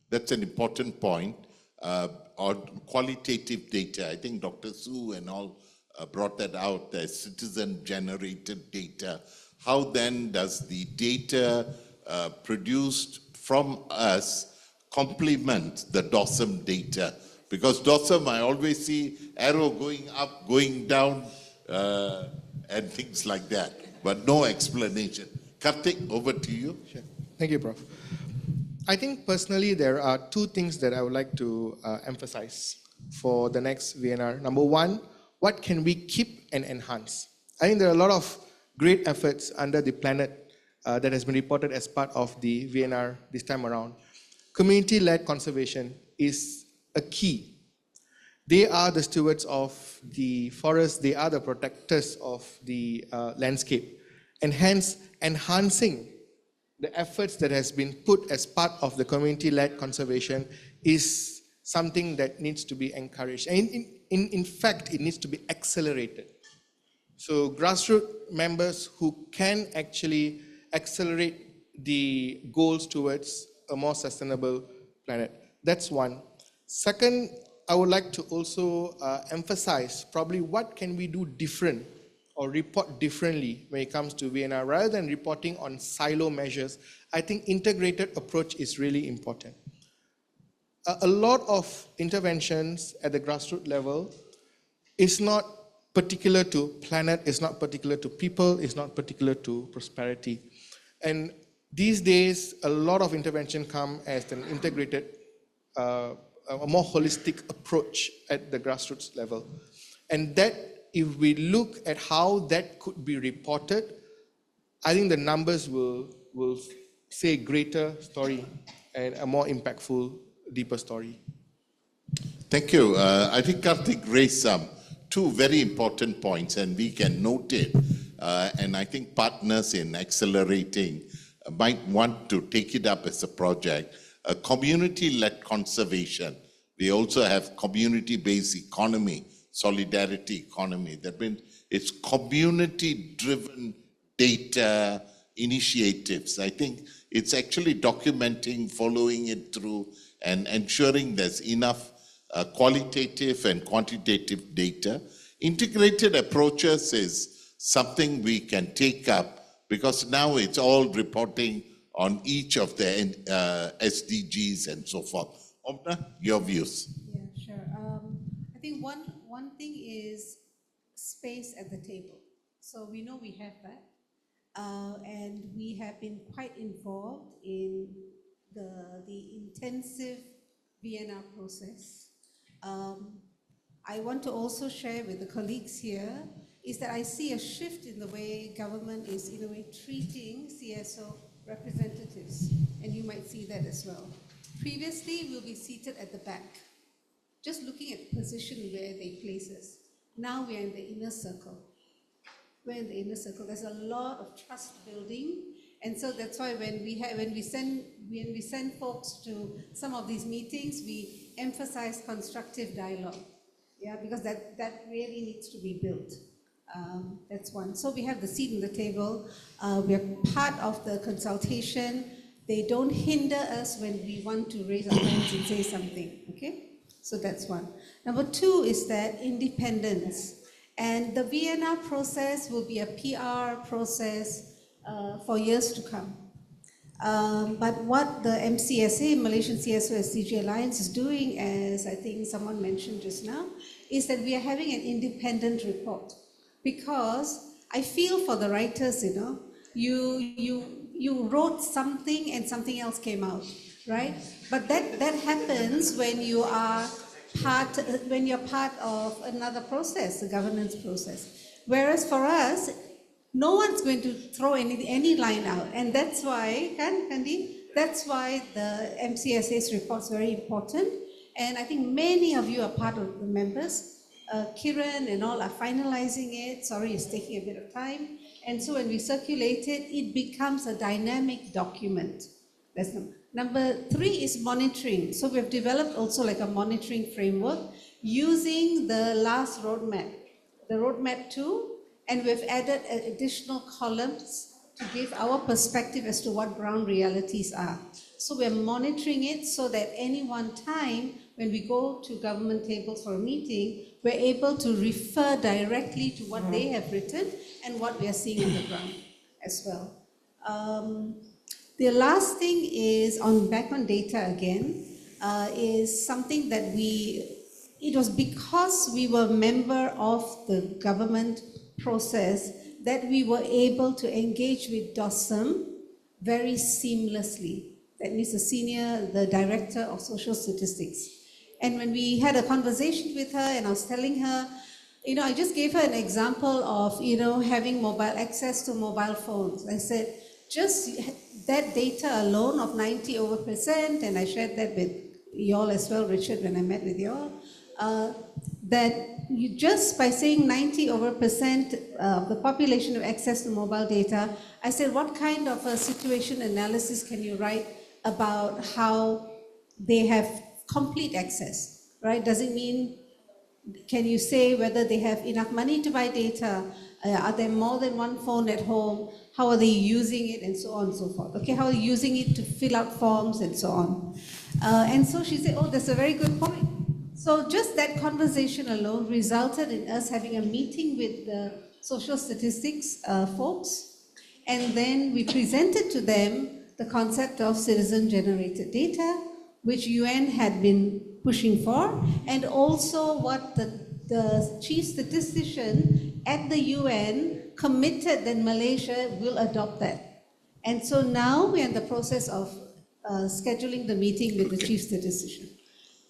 that's an important point. Or qualitative data. I think Dr. Su and all brought that out as citizen-generated data. How then does the data produced from us complement the DOSM data? Because DOSM, I always see arrow going up, going down, and things like that, but no explanation. Karthik, over to you. Sure. Thank you, Prof. I think personally there are two things that I would like to emphasize for the next VNR. Number one, what can we keep and enhance? I think there are a lot of great efforts under the planet that has been reported as part of the VNR this time around. Community-led conservation is a key. They are the stewards of the forest, they are the protectors of the landscape, and hence enhancing the efforts that has been put as part of the community-led conservation is something that needs to be encouraged. And in fact, it needs to be accelerated. So grassroots members who can actually accelerate the goals towards a more sustainable planet. That's one. Second, I would like to also emphasize probably what can we do different or report differently when it comes to VNR. Rather than reporting on silo measures, I think integrated approach is really important. A lot of interventions at the grassroots level is not particular to planet, is not particular to people, is not particular to prosperity. And these days, a lot of intervention come as an integrated, a more holistic approach at the grassroots level. And that, if we look at how that could be reported, I think the numbers will say a greater story and a more impactful, deeper story. Thank you. I think Karthik raised two very important points, and we can note it. And I think partners in accelerating might want to take it up as a project. A community-led conservation. We also have community-based economy. solidarity economy. That means it's community-driven data initiatives. I think it's actually documenting, following it through, and ensuring there's enough qualitative and quantitative data. Integrated approaches is something we can take up because now it's all reporting on each of the SDGs and so forth. Omna, your views. Yeah, sure. I think one thing is space at the table. So we know we have that. And we have been quite involved in the intensive VNR process. I want to also share with the colleagues here is that I see a shift in the way government is in a way treating CSO representatives, and you might see that as well. Previously, we'll be seated at the back, just looking at the position where they place us. Now we are in the inner circle. We're in the inner circle. There's a lot of trust building, and so that's why when we send folks to some of these meetings, we emphasize constructive dialogue. Yeah, because that really needs to be built. That's one. So we have the seat on the table. We are part of the consultation. They don't hinder us when we want to raise our hands and say something. Okay, so that's one. Number two is that independence. And the VNR process will be a PR process for years to come. But what the MCSA, Malaysian CSO SDG Alliance, is doing, as I think someone mentioned just now, is that we are having an independent report. Because I feel for the writers, you know, you wrote something and something else came out, right? But that happens when you are when you're part of another process, the governance process. Whereas for us, no one's going to throw any line out. And that's why, Kandi, that's why the MCSA's report is very important. And I think many of you are part of the members. Kiran and all are finalizing it. Sorry, it's taking a bit of time. And so when we circulate it, it becomes a dynamic document. That's number three is monitoring. So we've developed also like a monitoring framework using the last roadmap, the roadmap 2, and we've added additional columns to give our perspective as to what ground realities are. So we're monitoring it so that any one time when we go to government tables for a meeting, we're able to refer directly to what they have written and what we are seeing on the ground as well. The last thing is back on data again, is something that it was because we were a member of the government process that we were able to engage with DOSM very seamlessly. That means the director of social statistics. And when we had a conversation with her and I was telling her, you know, I just gave her an example of, you know, having access to mobile phones. I said, just that data alone of 90% and I shared that with y'all as well, Richard, when I met with y'all, that you just by saying 90% of the population have access to mobile data, I said, what kind of a situation analysis can you write about how they have complete access, right? Does it mean, can you say whether they have enough money to buy data? Are there more than one phone at home? How are they using it, and so on and so forth? Okay, how are they using it to fill out forms and so on? And so she said, oh, that's a very good point. So just that conversation alone resulted in us having a meeting with the social statistics folks, and then we presented to them the concept of citizen-generated data, which UN had been pushing for, and also what the chief statistician at the UN committed that Malaysia will adopt that. And so now we're in the process of scheduling the meeting with the chief statistician,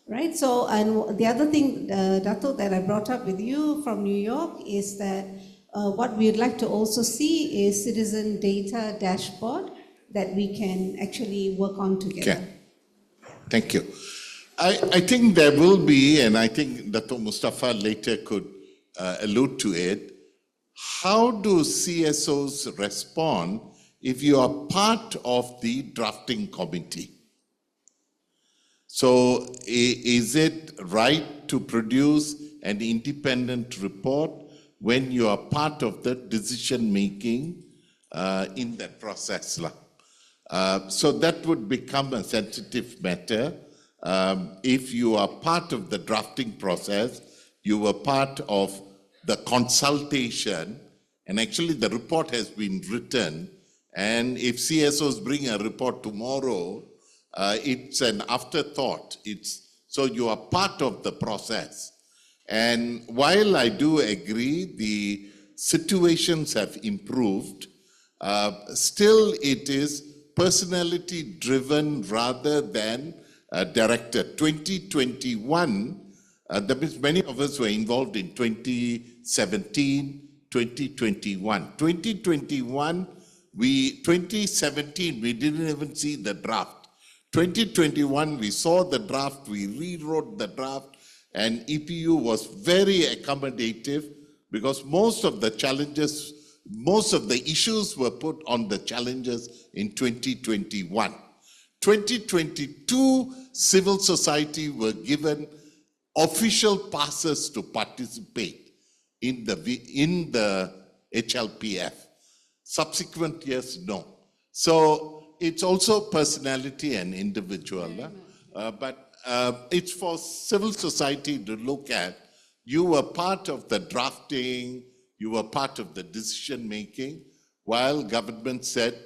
right? So, and the other thing, Dato, that I brought up with you from New York is that what we'd like to also see is citizen data dashboard that we can actually work on together. Okay. Thank you. I think there will be, and I think Dato Mustafa later could allude to it, how do CSOs respond if you are part of the drafting committee? So is it right to produce an independent report when you are part of the decision making in that process. So that would become a sensitive matter. If you are part of the drafting process, you were part of the consultation, and actually the report has been written, and if CSOs bring a report tomorrow, it's an afterthought. So you are part of the process. And while I do agree the situations have improved, still it is personality driven rather than directed. 2021, that means many of us were involved in 2017, 2021. 2017, we didn't even see the draft. 2021, we saw the draft, we rewrote the draft, and EPU was very accommodative because most of the challenges, most of the issues were put on the challenges in 2021. 2022, civil society were given official passes to participate in the HLPF. Subsequent years, no. So it's also personality and individual. But it's for civil society to look at. You were part of the drafting, you were part of the decision making, while government said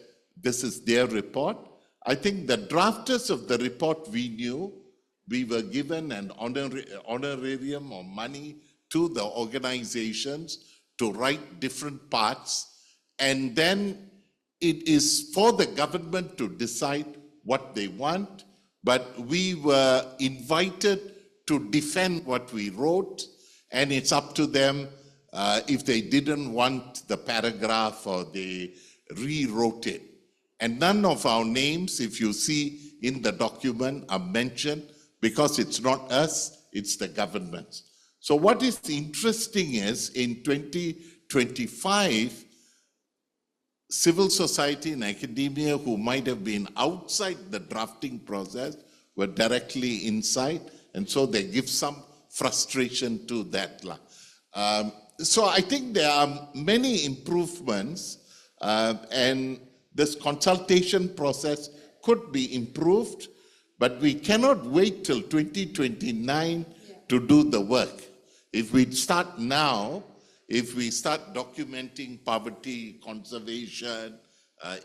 this is their report. I think the drafters of the report, we knew we were given an honorarium or money to the organizations to write different parts, and then it is for the government to decide what they want, but we were invited to defend what we wrote, and it's up to them if they didn't want the paragraph or they rewrote it. And none of our names, if you see in the document, are mentioned because it's not us, it's the government. So what is interesting is in 2025, civil society and academia who might have been outside the drafting process were directly inside, and so they give some frustration to that. So I think there are many improvements, and this consultation process could be improved, but we cannot wait till 2029 to do the work. If we start now, if we start documenting poverty, conservation,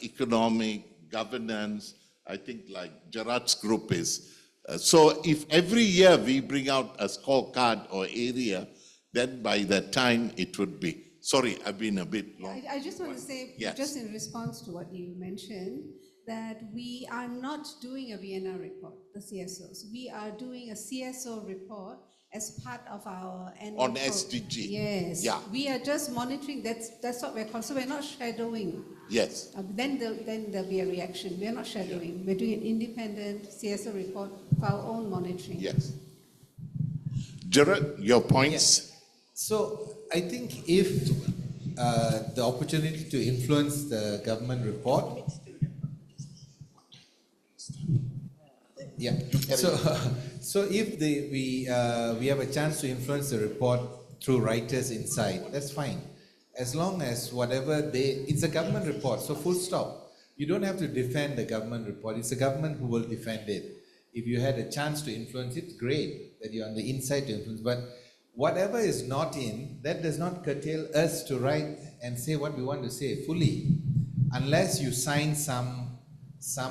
economic governance, I think like Gerard's group is. So if every year we bring out a scorecard or area, then by that time it would be. Sorry, I've been a bit long. I just want to say, Yes. just in response to what you mentioned, that we are not doing a VNR report, the CSOs. We are doing a CSO report as part of our annual On SDG. Yes. Yeah. We are just monitoring. That's what we're called. So we're not shadowing. Yes. Then there'll be a reaction. We're not shadowing. We're doing an independent CSO report for our own monitoring. Yes. Gerard, your points? So I think if the opportunity to influence the government report, so if we have a chance to influence the report through writers inside, that's fine. As long as it's a government report, so full stop. You don't have to defend the government report. It's the government who will defend it. If you had a chance to influence it, great, that you're on the inside to influence. But whatever is not in, that does not curtail us to write and say what we want to say fully. Unless you sign some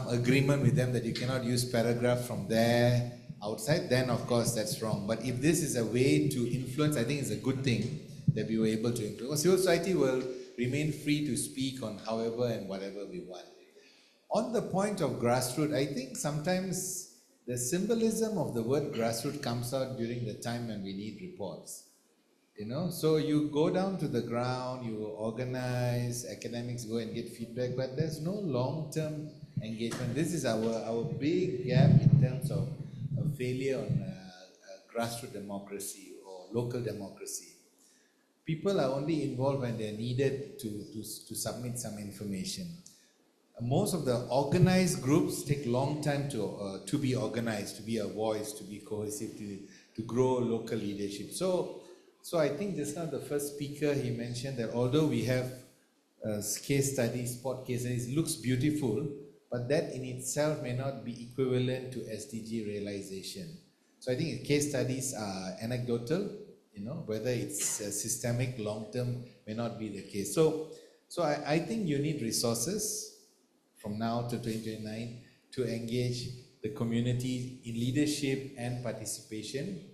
agreement with them that you cannot use paragraph from there outside, then of course that's wrong. But if this is a way to influence, I think it's a good thing that we were able to influence. Civil society will remain free to speak on however and whatever we want. On the point of grassroots, I think sometimes the symbolism of the word grassroots comes out during the time when we need reports. So you go down to the ground, you organize, academics go and get feedback, but there's no long-term engagement. This is our big gap in terms of a failure on grassroots democracy or local democracy. People are only involved when they're needed to submit some information. Most of the organized groups take long time to be organized, to be a voice, to be cohesive, to grow local leadership. So So I think just now the first speaker, he mentioned that although we have case studies, sport case studies, looks beautiful, but that in itself may not be equivalent to SDG realization. So I think case studies are anecdotal, whether it's systemic, long-term may not be the case. So I think you need resources from now to 2029 to engage the community in leadership and participation.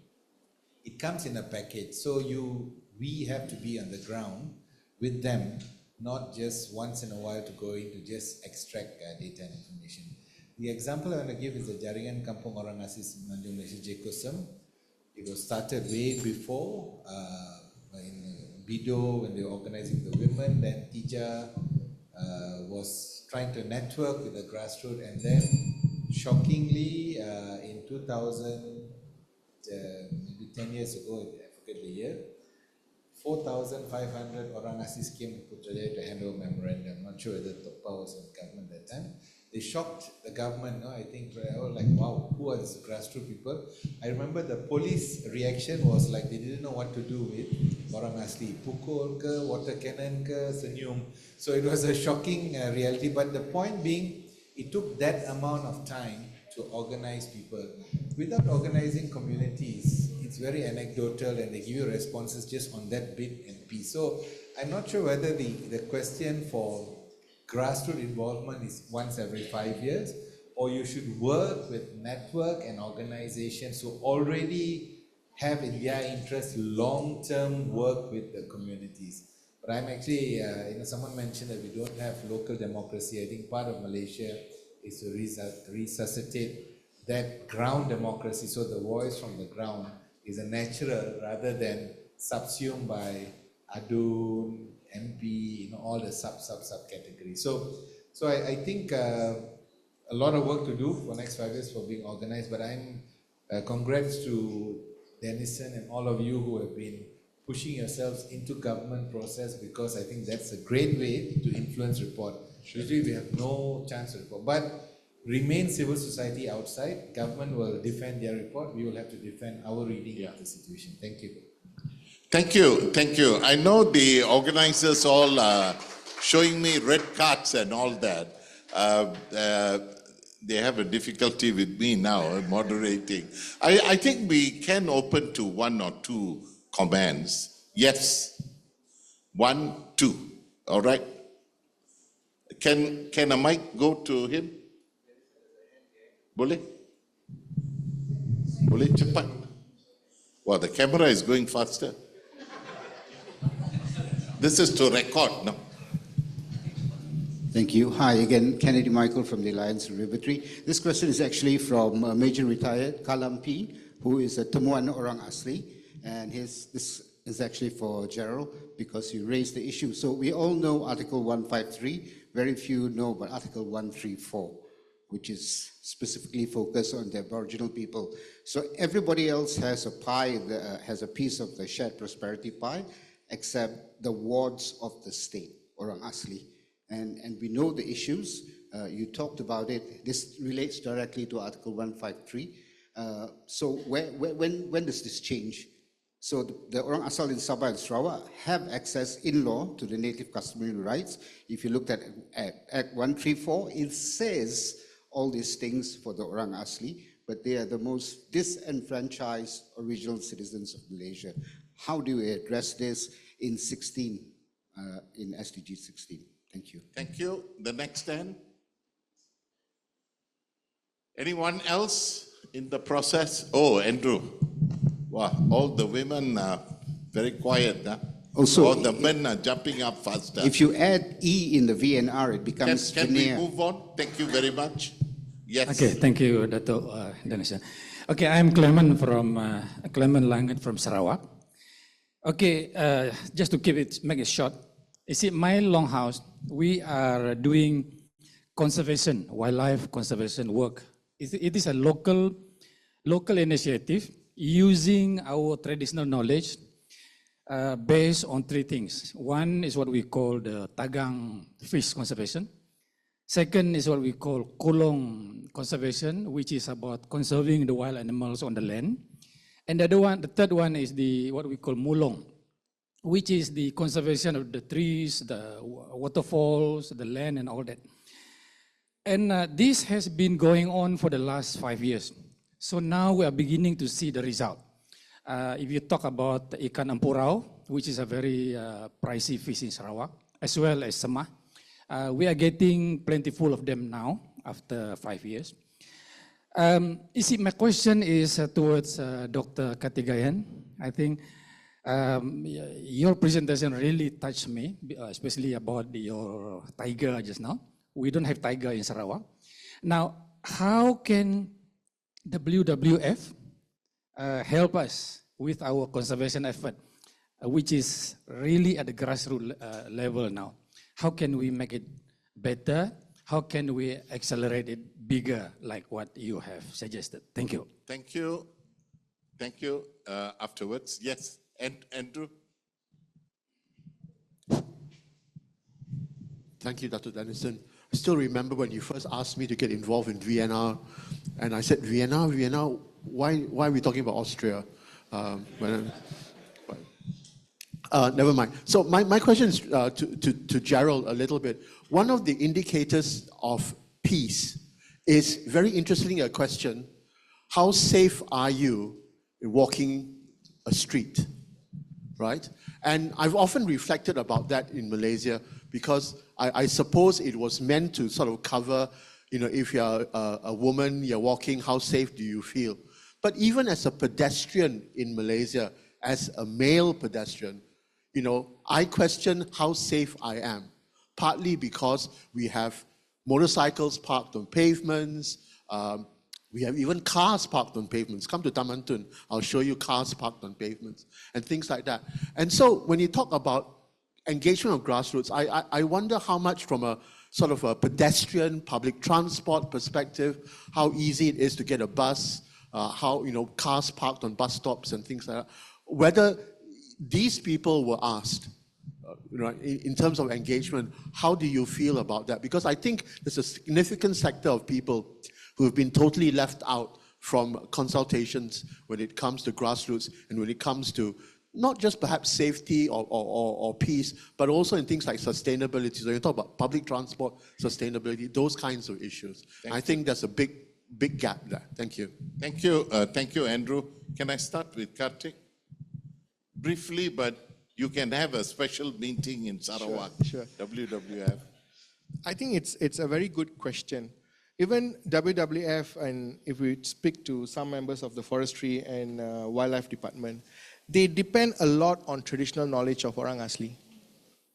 It comes in a package. So we have to be on the ground with them, not just once in a while to go in to just extract data and information. The example I want to give is the Jaringan Kampung Orang Asli Semenanjung Malaysia JKOSM. It was started way before in Bido when they were organizing the women. Then Tija was trying to network with the grassroots, and then shockingly in 2000, maybe 10 years ago, I forget the year, 4,500 Orang Asli came to Putrajaya to hand over memorandum. I'm not sure whether Topa was in government at that time. They shocked the government, I think they were like, wow, who are these grassroots people? I remember the police reaction was like they didn't know what to do with Orang Asli. Pukul ke, water cannon ke, senyum. So it was a shocking reality, but the point being, it took that amount of time to organize people. Without organizing communities, it's very anecdotal and they give you responses just on that bit and piece. So I'm not sure whether the question for grassroots involvement is once every 5 years, or you should work with network and organizations who already have in their interest long-term work with the communities. But I'm actually, someone mentioned that we don't have local democracy. I think part of Malaysia is to resuscitate that ground democracy, so the voice from the ground is a natural rather than subsumed by ADUN, MP, all the sub categories. So I think a lot of work to do for next 5 years for being organized, but I'm congrats to Denison and all of you who have been pushing yourselves into government process, because I think that's a great way to influence report. Usually we have no chance to report, but remain civil society outside. Government will defend their report. We will have to defend our reading of the situation. Thank you. Thank you, thank you. I know the organizers all are showing me red cards and all that. They have a difficulty with me now moderating. I think we can open to 1 or 2 comments. Yes, 1, 2. All right. Can a mic go to him? Boleh? Boleh cepat? Wow, the camera is going faster. This is to record, no? Thank you. Hi again, Kennedy Michael from the Alliance Rivatory. This question is actually from Major Retired Kalam P, who is a Temuan Orang Asli, and this is actually for Gerald because you raised the issue. So we all know Article 153, very few know about Article 134, which is specifically focused on the Aboriginal people. So everybody else has a pie, has a piece of the shared prosperity pie, except the wards of the state, Orang Asli. And we know the issues. You talked about it. This relates directly to Article 153. So when does this change? So the Orang Asal in Sabah and Sarawak have access in law to the native customary rights. If you looked at Act 134, it says all these things for the Orang Asli, but they are the most disenfranchised original citizens of Malaysia. How do we address this in 16, in SDG 16? Thank you. Thank you. The next then. Anyone else in the process? Oh, Andrew. Wow, all the women are very quiet. Huh? Also, all the men are jumping up faster. If you add E in the VNR, it becomes Can we move on? Thank you very much. Yes. Okay, thank you, Dato' Denison. Okay, I'm Clement Langan from Sarawak. Okay, just to make it short, you see, my longhouse, we are doing conservation, wildlife conservation work. It is a local initiative using our traditional knowledge based on 3 things. One is what we call the tagang fish conservation. Second is what we call kolong conservation, which is about conserving the wild animals on the land. And the third one is what we call mulong, which is the conservation of the trees, the waterfalls, the land, and all that. And this has been going on for the last 5 years. So now we are beginning to see the result. If you talk about ikan ampurao, which is a very pricey fish in Sarawak, as well as semah, we are getting plentiful of them now after 5 years. You see, my question is towards Dr. Katigayan. I think your presentation really touched me, especially about your tiger just now. We don't have tiger in Sarawak. Now, how can WWF help us with our conservation effort, which is really at the grassroots level now? How can we make it better? How can we accelerate it bigger, like what you have suggested? Thank you. Thank you. Thank you. Afterwards, yes, Andrew. Thank you, Dr. Dennison. I still remember when you first asked me to get involved in VNR, and I said, VNR, why are we talking about Austria? Never mind. So my question is to Gerald a little bit. One of the indicators of peace is, very interestingly, a question: how safe are you walking a street, right? And I've often reflected about that in Malaysia, because I suppose it was meant to sort of cover, if you're a woman, you're walking, how safe do you feel? But even as a pedestrian in Malaysia, as a male pedestrian, I question how safe I am, partly because we have motorcycles parked on pavements, we have even cars parked on pavements. Come to Taman Tun, I'll show you cars parked on pavements and things like that. And so when you talk about engagement of grassroots, I wonder how much from a sort of a pedestrian public transport perspective, how easy it is to get a bus, how cars parked on bus stops and things like that, whether these people were asked, in terms of engagement, how do you feel about that? Because I think there's a significant sector of people who have been totally left out from consultations when it comes to grassroots and when it comes to not just perhaps safety or peace, but also in things like sustainability. So you talk about public transport, sustainability, those kinds of issues. I think there's a big gap there. Thank you. Thank you, Andrew. Can I start with Kartik? Briefly, but you can have a special meeting in Sarawak, Sure. WWF. I think it's a very good question. Even WWF, and if we speak to some members of the Forestry and Wildlife Department, they depend a lot on traditional knowledge of Orang Asli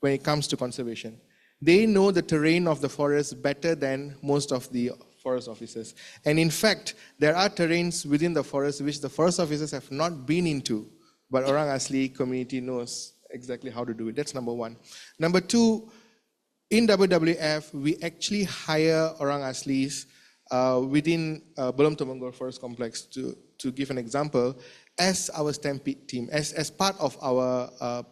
when it comes to conservation. They know the terrain of the forest better than most of the forest officers. And in fact, there are terrains within the forest which the forest officers have not been into, but Orang Asli community knows exactly how to do it. That's number one. Number two, in WWF, we actually hire Orang Aslis within Belum Temenggor Forest Complex, to give an example, as our stampede team, as part of our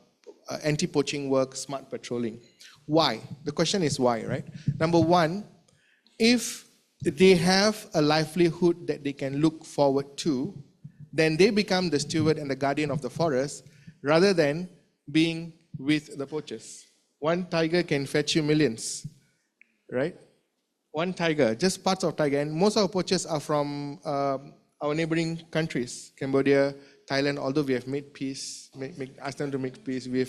anti-poaching work, smart patrolling. Why? The question is why, right? Number one, if they have a livelihood that they can look forward to, then they become the steward and the guardian of the forest rather than being with the poachers. One tiger can fetch you millions, right? One tiger, just parts of tiger. And most of our poachers are from our neighboring countries, Cambodia, Thailand, although we have made peace, asked them to make peace, we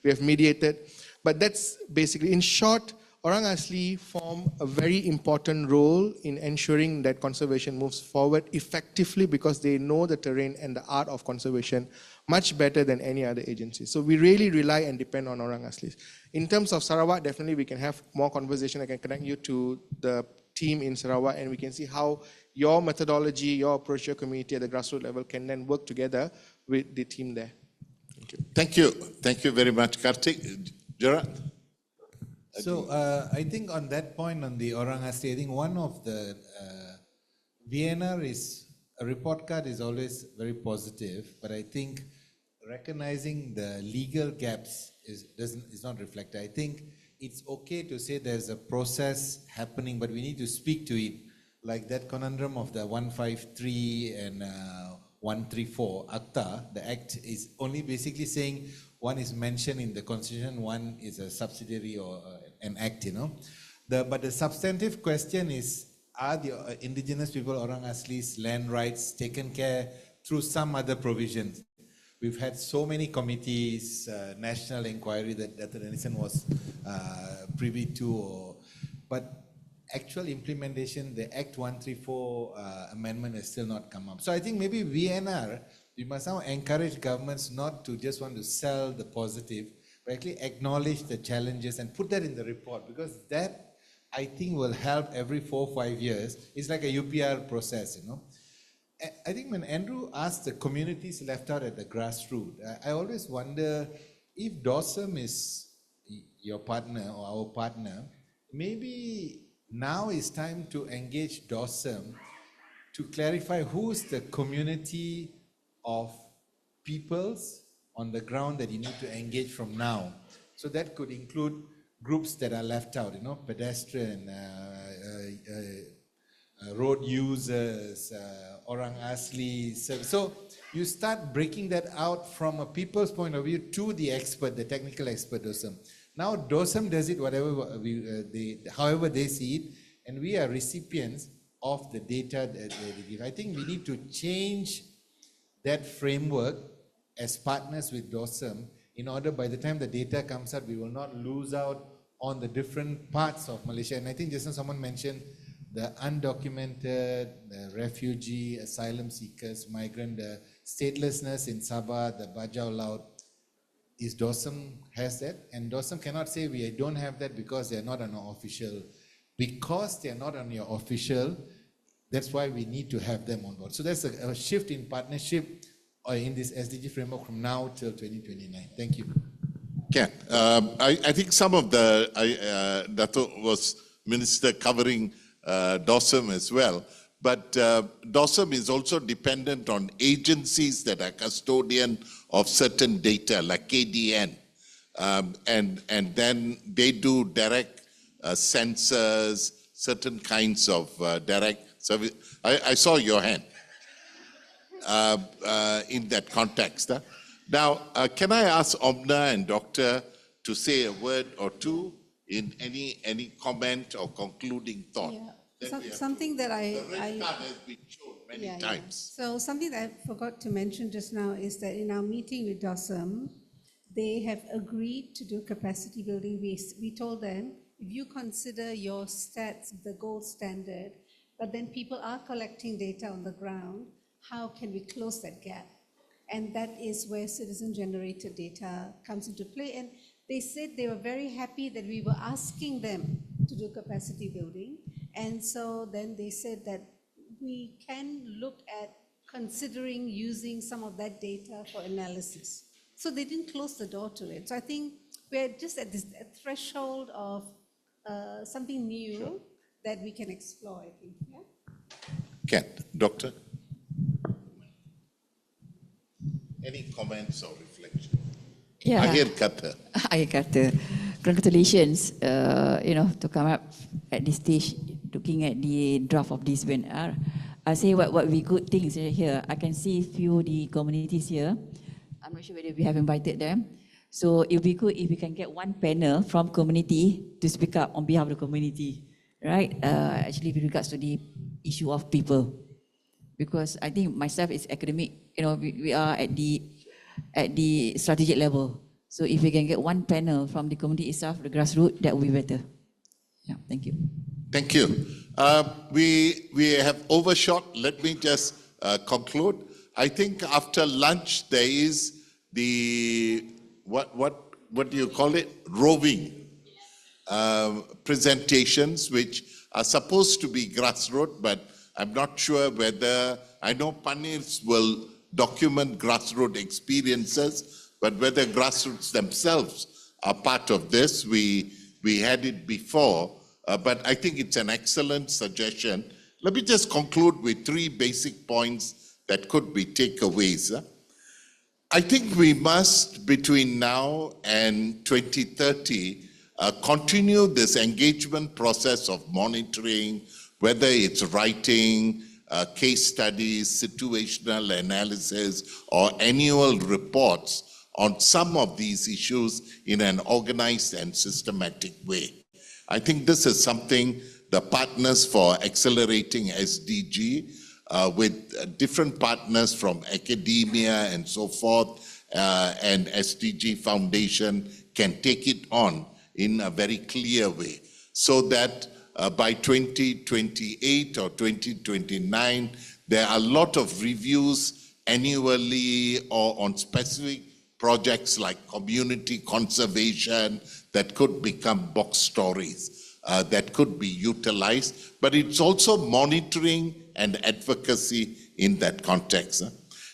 have mediated. But that's basically, in short, Orang Asli form a very important role in ensuring that conservation moves forward effectively, because they know the terrain and the art of conservation much better than any other agency. So we really rely and depend on Orang Aslis. In terms of Sarawak, definitely we can have more conversation. I can connect you to the team in Sarawak, and we can see how your methodology, your approach, your community at the grassroots level can then work together with the team there. Thank you. Thank you. Thank you very much, Kartik. Gerard? So I think on that point, on the Orang Asli, I think one of the VNR is, a report card is always very positive, but I think recognizing the legal gaps is not reflected. I think it's okay to say there's a process happening, but we need to speak to it, like that conundrum of the 153 and 134, ACTA, the Act is only basically saying one is mentioned in the Constitution, one is a subsidiary or an Act, you know. But the substantive question is, are the indigenous people, Orang Asli's land rights taken care through some other provisions? We've had so many committees, national inquiry that Dr. Dennison was privy to, but actual implementation, the Act 134 amendment has still not come up. So I think maybe VNR, we must now encourage governments not to just want to sell the positive, but actually acknowledge the challenges and put that in the report, because that, I think, will help every 4 or 5 years. It's like a UPR process, you know. I think when Andrew asked the communities left out at the grassroots, I always wonder if DOSM is your partner or our partner, maybe now is time to engage DOSM to clarify who's the community of peoples on the ground that you need to engage from now. So that could include groups that are left out, you know, pedestrian, road users, Orang Asli. So you start breaking that out from a people's point of view to the expert, the technical expert DOSM. Now DOSM does it however they see it, and we are recipients of the data that they give. I think we need to change that framework as partners with DOSM in order by the time the data comes out, we will not lose out on the different parts of Malaysia. And I think just as someone mentioned, the undocumented, the refugee, asylum seekers, migrant, the statelessness in Sabah, the Bajau Laut, is DOSM has that, and DOSM cannot say we don't have that because they are not on our official. Because they are not on your official, that's why we need to have them on board. So that's a shift in partnership or in this SDG framework from now till 2029. Thank you. Ken, I think some of the, Dato was Minister covering DOSM as well, but DOSM is also dependent on agencies that are custodian of certain data like KDN, and then they do direct sensors, certain kinds of direct service. I saw your hand in that context. Now, can I ask Omna and Doctor to say a word or two in any comment or concluding thought? Yeah. Something that the red card has been shown many times. So something that I forgot to mention just now is that in our meeting with DOSM, they have agreed to do capacity building. We told them, if you consider your stats the gold standard, but then people are collecting data on the ground, how can we close that gap? And that is where citizen-generated data comes into play. And they said they were very happy that we were asking them to do capacity building. And so then they said that we can look at considering using some of that data for analysis. So they didn't close the door to it. So I think we're just at this threshold of something new that we can explore, I think. Yeah? Ken, Doctor? Any comments or reflection? Yeah. Akhir kata. Akhir kata. Congratulations, to come up at this stage, looking at the draft of this VNR. I say what we good things here. I can see few the communities here. I'm not sure whether we have invited them. So it would be good if we can get one panel from community to speak up on behalf of the community, right? Actually, with regards to the issue of people, because I think myself is academic. We are at the strategic level. So if we can get one panel from the community itself, the grassroots, that would be better. Yeah, thank you. Thank you. We have overshot. Let me just conclude. I think after lunch there is the what do you call it? Roving presentations, which are supposed to be grassroots, but I'm not sure whether, I know Panirs will document grassroots experiences, but whether grassroots themselves are part of this. We had it before, but I think it's an excellent suggestion. Let me just conclude with 3 basic points that could be takeaways. I think we must, between now and 2030, continue this engagement process of monitoring, whether it's writing, case studies, situational analysis, or annual reports on some of these issues in an organized and systematic way. I think this is something the Partners for Accelerating SDG, with different partners from academia and so forth, and SDG Foundation can take it on in a very clear way, so that by 2028 or 2029, there are a lot of reviews annually or on specific projects like community conservation that could become box stories that could be utilized, but it's also monitoring and advocacy in that context.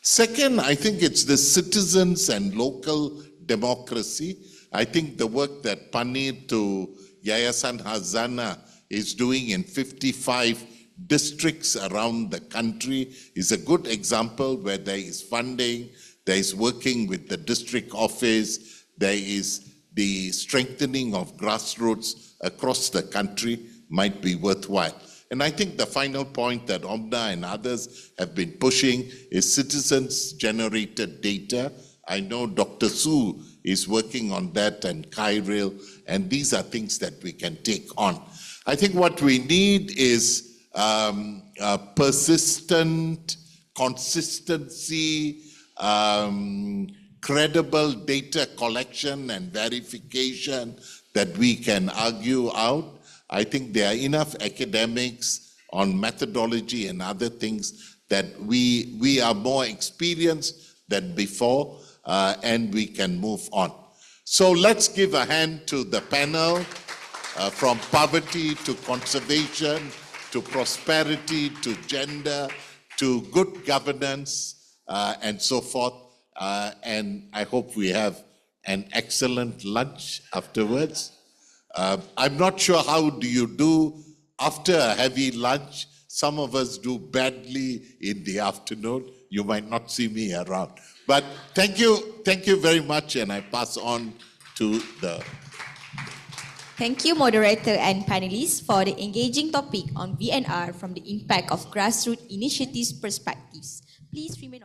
Second, I think it's the citizens and local democracy. I think the work that Panir to Yayasan Hazana is doing in 55 districts around the country is a good example where there is funding, there is working with the district office, there is the strengthening of grassroots across the country might be worthwhile. And I think the final point that Omna and others have been pushing is citizens-generated data. I know Dr. Su is working on that and Kyril, and these are things that we can take on. I think what we need is persistent, consistency, credible data collection and verification that we can argue out. I think there are enough academics on methodology and other things that we are more experienced than before, and we can move on. So let's give a hand to the panel, from poverty to conservation, to prosperity, to gender, to good governance, and so forth. And I hope we have an excellent lunch afterwards. I'm not sure how do you do after a heavy lunch. Some of us do badly in the afternoon. You might not see me around. But thank you very much, and I pass on to the... Thank you, moderator and panelists, for the engaging topic on VNR from the impact of grassroots initiatives perspectives. Please remain on.